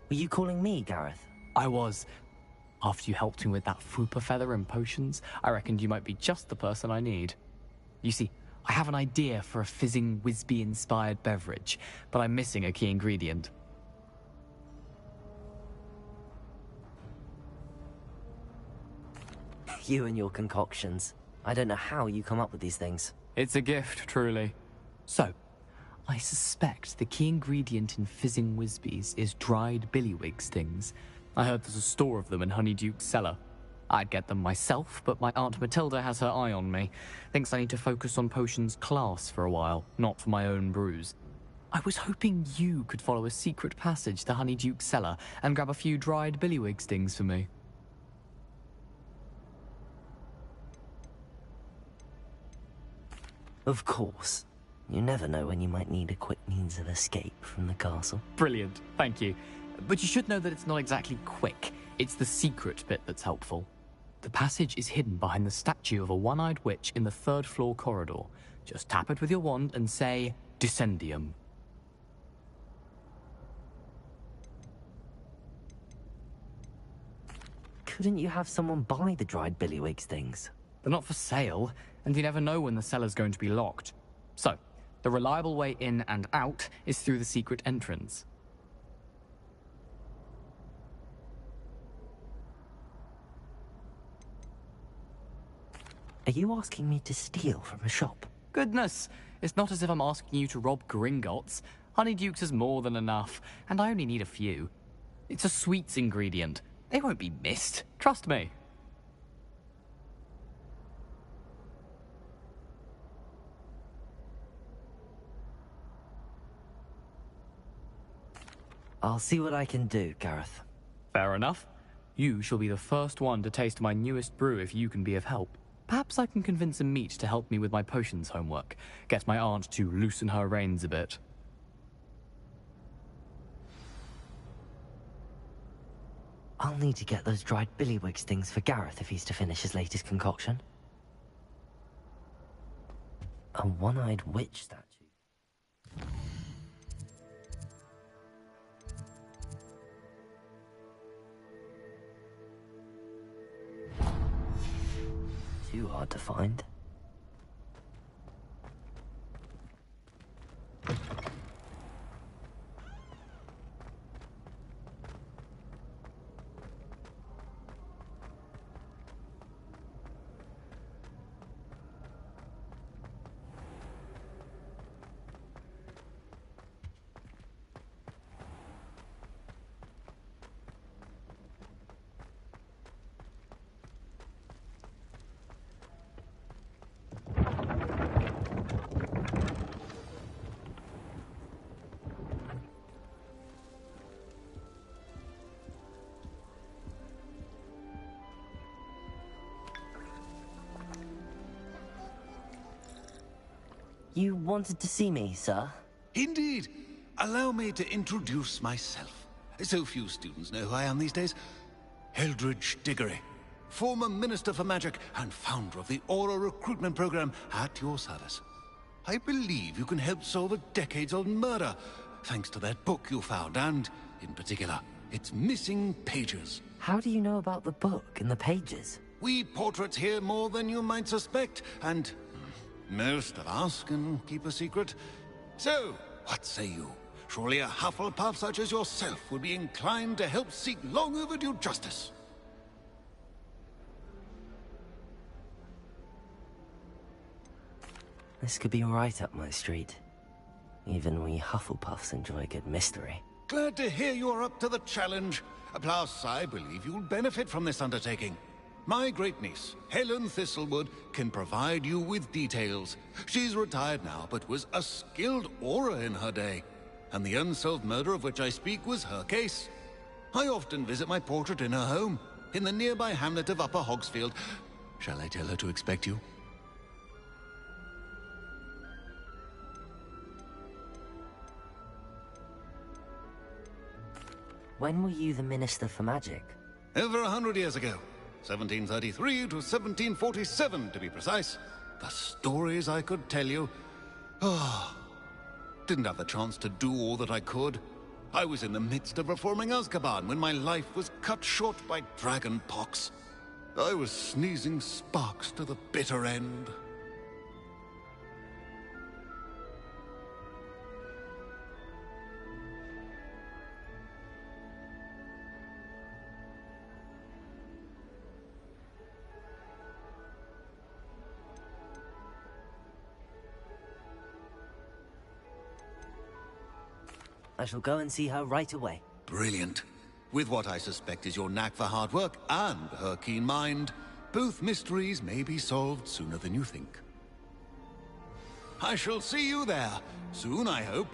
Were you calling me, Gareth? I was. After you helped me with that Fupa feather and potions, I reckoned you might be just the person I need. You see, I have an idea for a fizzing Whizbee-inspired beverage, but I'm missing a key ingredient. You and your concoctions. I don't know how you come up with these things. It's a gift, truly. So, I suspect the key ingredient in fizzing Whizbees is dried billywig stings. I heard there's a store of them in Honeyduke's cellar. I'd get them myself, but my Aunt Matilda has her eye on me. Thinks I need to focus on potions class for a while, not for my own brews. I was hoping you could follow a secret passage to Honeyduke's cellar and grab a few dried billywig stings for me. Of course. You never know when you might need a quick means of escape from the castle. Brilliant, thank you. But you should know that it's not exactly quick. It's the secret bit that's helpful. The passage is hidden behind the statue of a one-eyed witch in the third-floor corridor. Just tap it with your wand and say, Descendium. Couldn't you have someone buy the dried billywig stings? They're not for sale, and you never know when the cellar's going to be locked. So, the reliable way in and out is through the secret entrance. Are you asking me to steal from a shop? Goodness, it's not as if I'm asking you to rob Gringotts. Honeyduke's is more than enough, and I only need a few. It's a sweets ingredient. They won't be missed, trust me. I'll see what I can do, Gareth. Fair enough. You shall be the first one to taste my newest brew if you can be of help. Perhaps I can convince a meat to help me with my potions homework. Get my aunt to loosen her reins a bit. I'll need to get those dried billywig stings for Gareth if he's to finish his latest concoction. A one-eyed witch statue. Too hard to find. You wanted to see me, sir? Indeed. Allow me to introduce myself. So few students know who I am these days. Eldridge Diggory, former Minister for Magic and founder of the Aura recruitment program, at your service. I believe you can help solve a decades-old murder, thanks to that book you found, and, in particular, its missing pages. How do you know about the book and the pages? We portraits here more than you might suspect, and most of us can keep a secret. So, what say you? Surely a Hufflepuff such as yourself would be inclined to help seek long overdue justice. This could be right up my street. Even we Hufflepuffs enjoy a good mystery. Glad to hear you're up to the challenge. Plus, I believe you'll benefit from this undertaking. My great-niece, Helen Thistlewood, can provide you with details. She's retired now, but was a skilled aura in her day. And the unsolved murder of which I speak was her case. I often visit my portrait in her home, in the nearby hamlet of Upper Hogsfield. Shall I tell her to expect you? When were you the Minister for Magic? Over 100 years ago. 1733 to 1747, to be precise. The stories I could tell you. Didn't have the chance to do all that I could. I was in the midst of reforming Azkaban when my life was cut short by dragon pox. I was sneezing sparks to the bitter end. I shall go and see her right away. Brilliant. With what I suspect is your knack for hard work and her keen mind, both mysteries may be solved sooner than you think. I shall see you there, soon I hope.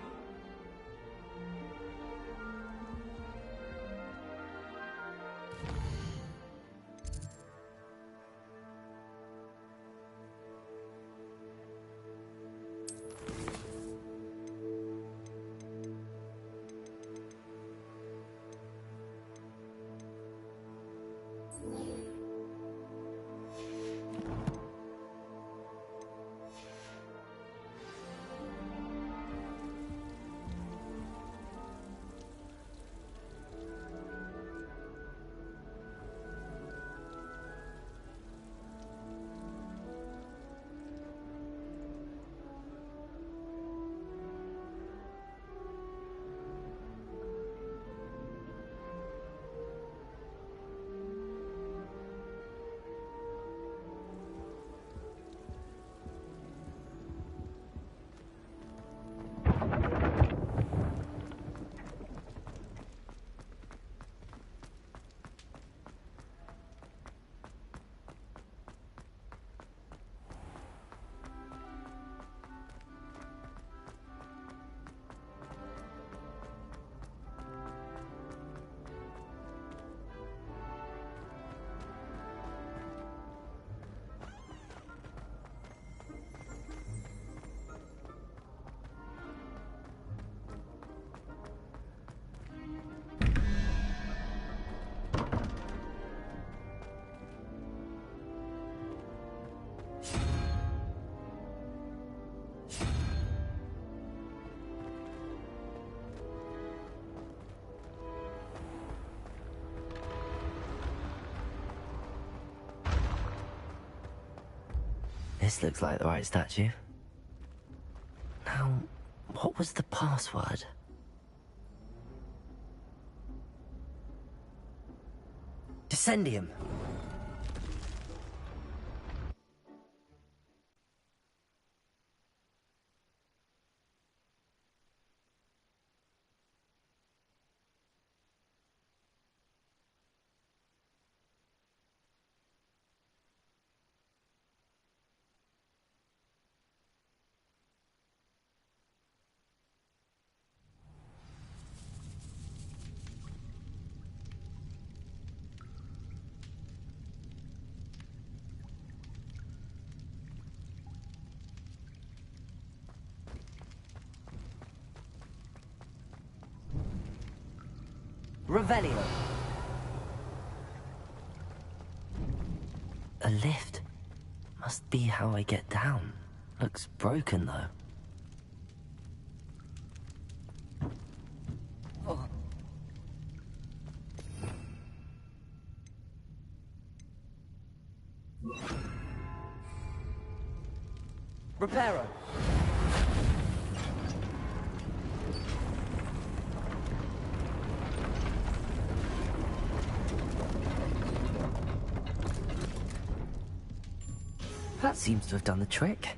This looks like the right statue. Now, what was the password? Descendium. Revelio. A lift. Must be how I get down. Looks broken, though. Oh. Reparo. That seems to have done the trick.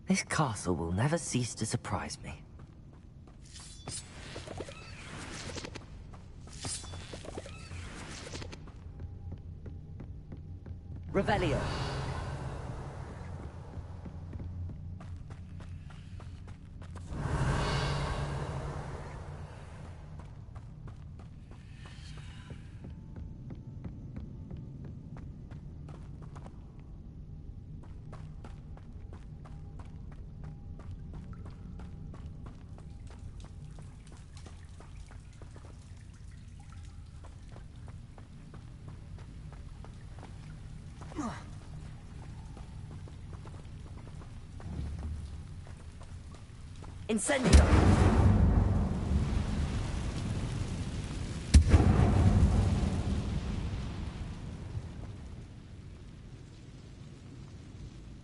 This castle will never cease to surprise me. Revelio. Incendio!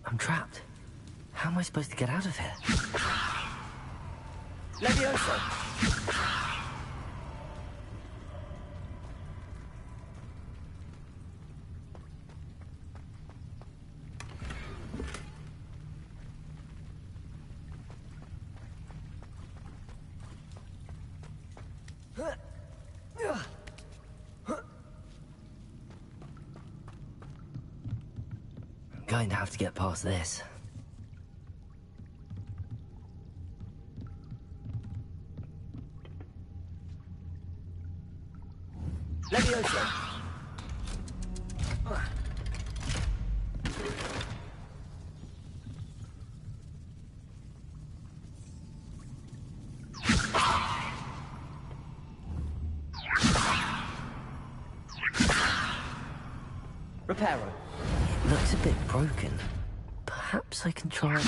I'm trapped. How am I supposed to get out of here? Levioso! I'm going to have to get past this. Levioso! Reparo. It looks a bit broken. Perhaps I can try...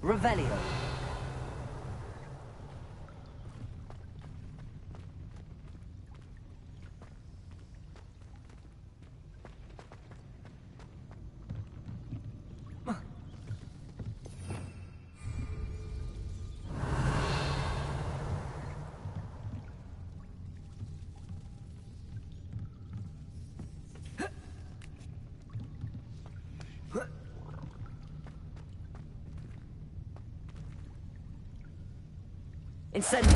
Revelio. Incendio!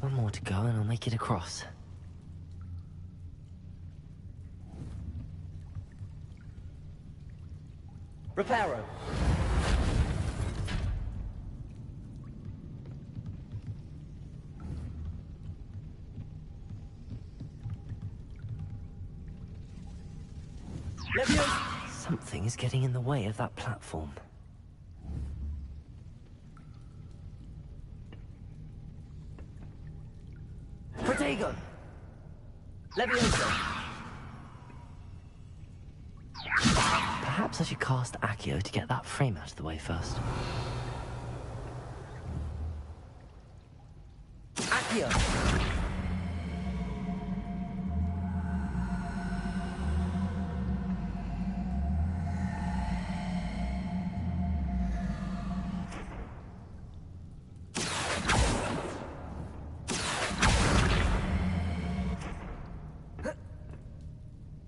One more to go and I'll make it across. Reparo. Something is getting in the way of that platform. Protego! Levioso! Perhaps I should cast Accio to get that frame out of the way first. Accio!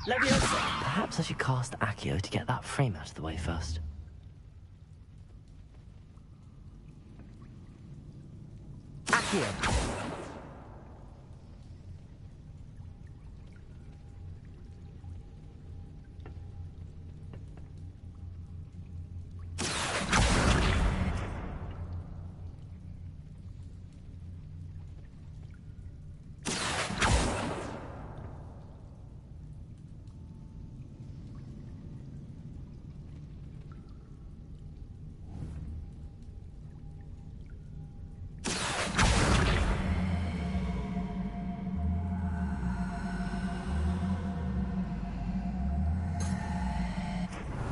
Leviosa! Perhaps I should cast Accio to get that frame out of the way first. Accio!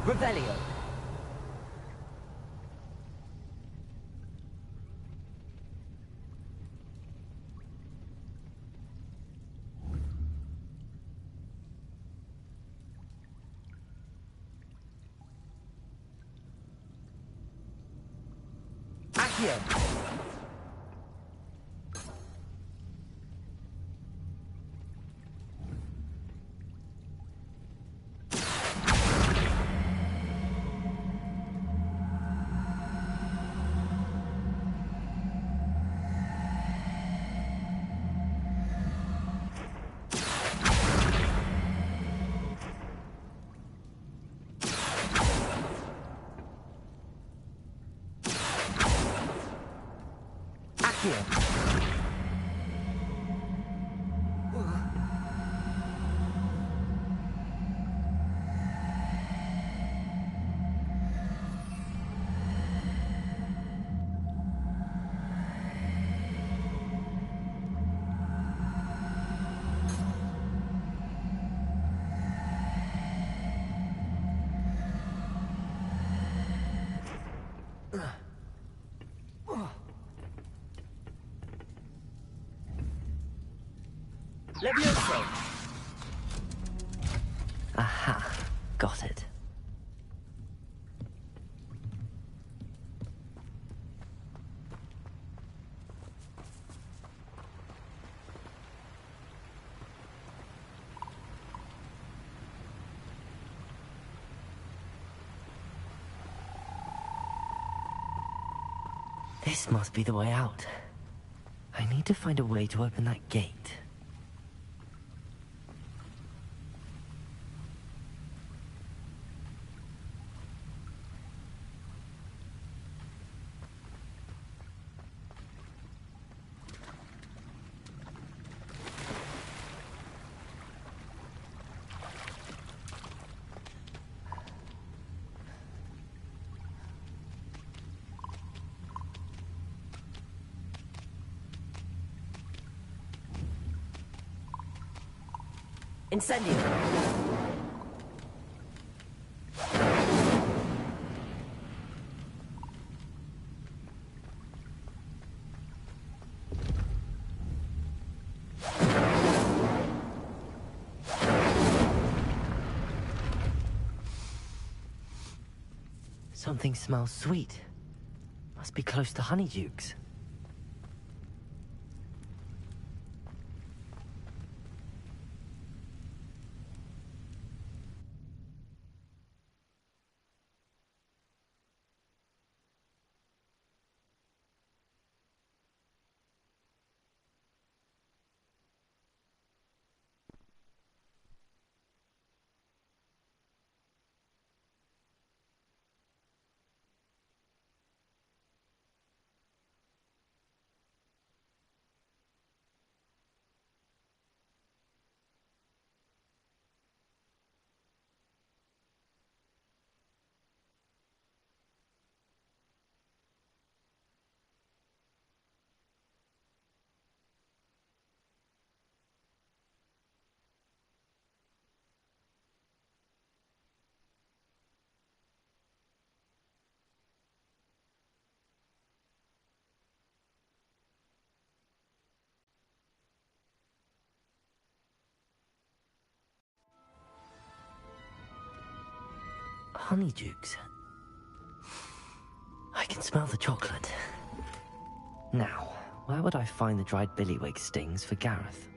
Revelio. Accio. Levioso! Aha, got it. This must be the way out. I need to find a way to open that gate. Incendio! Something smells sweet. Must be close to Honeydukes. Honeydukes. I can smell the chocolate. Now, where would I find the dried billywig stings for Gareth?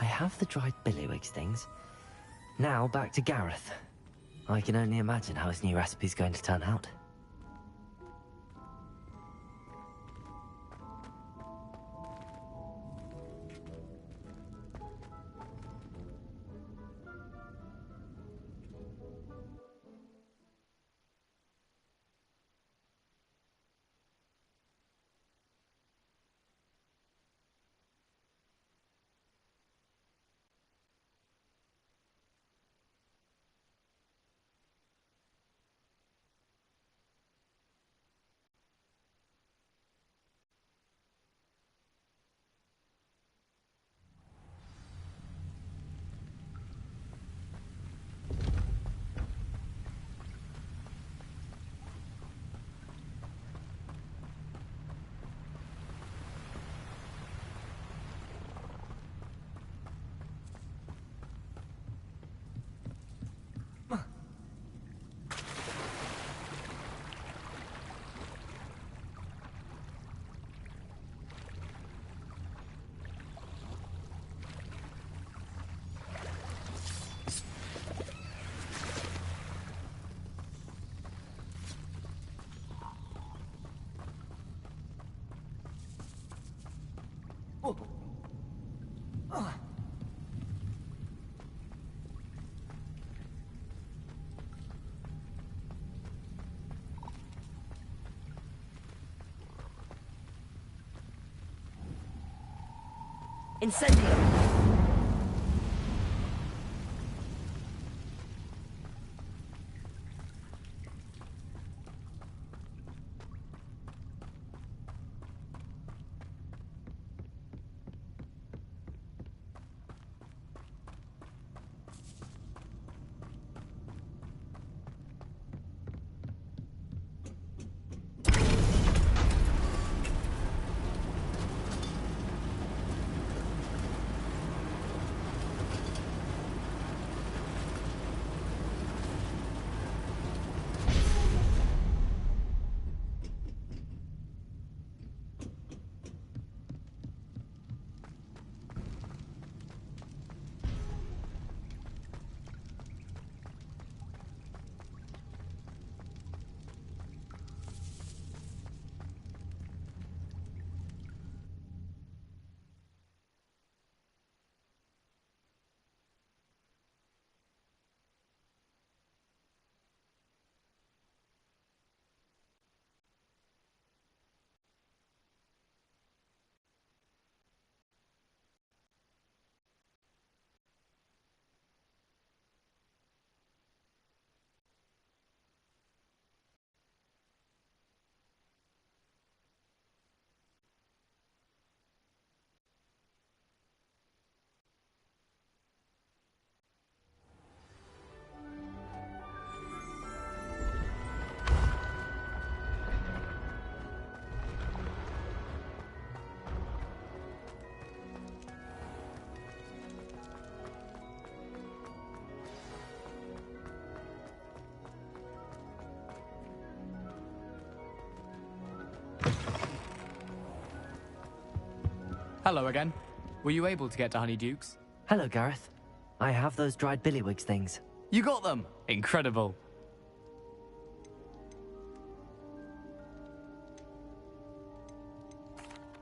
I have the dried billywig stings. Now back to Gareth. I can only imagine how his new recipe's going to turn out. Incendio! Hello again. Were you able to get to Honeydukes? Hello, Gareth. I have those dried billywig things. You got them! Incredible.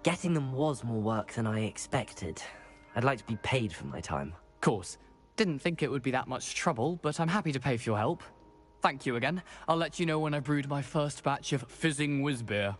Getting them was more work than I expected. I'd like to be paid for my time. Course. Didn't think it would be that much trouble, but I'm happy to pay for your help. Thank you again. I'll let you know when I brewed my first batch of fizzing whiz beer.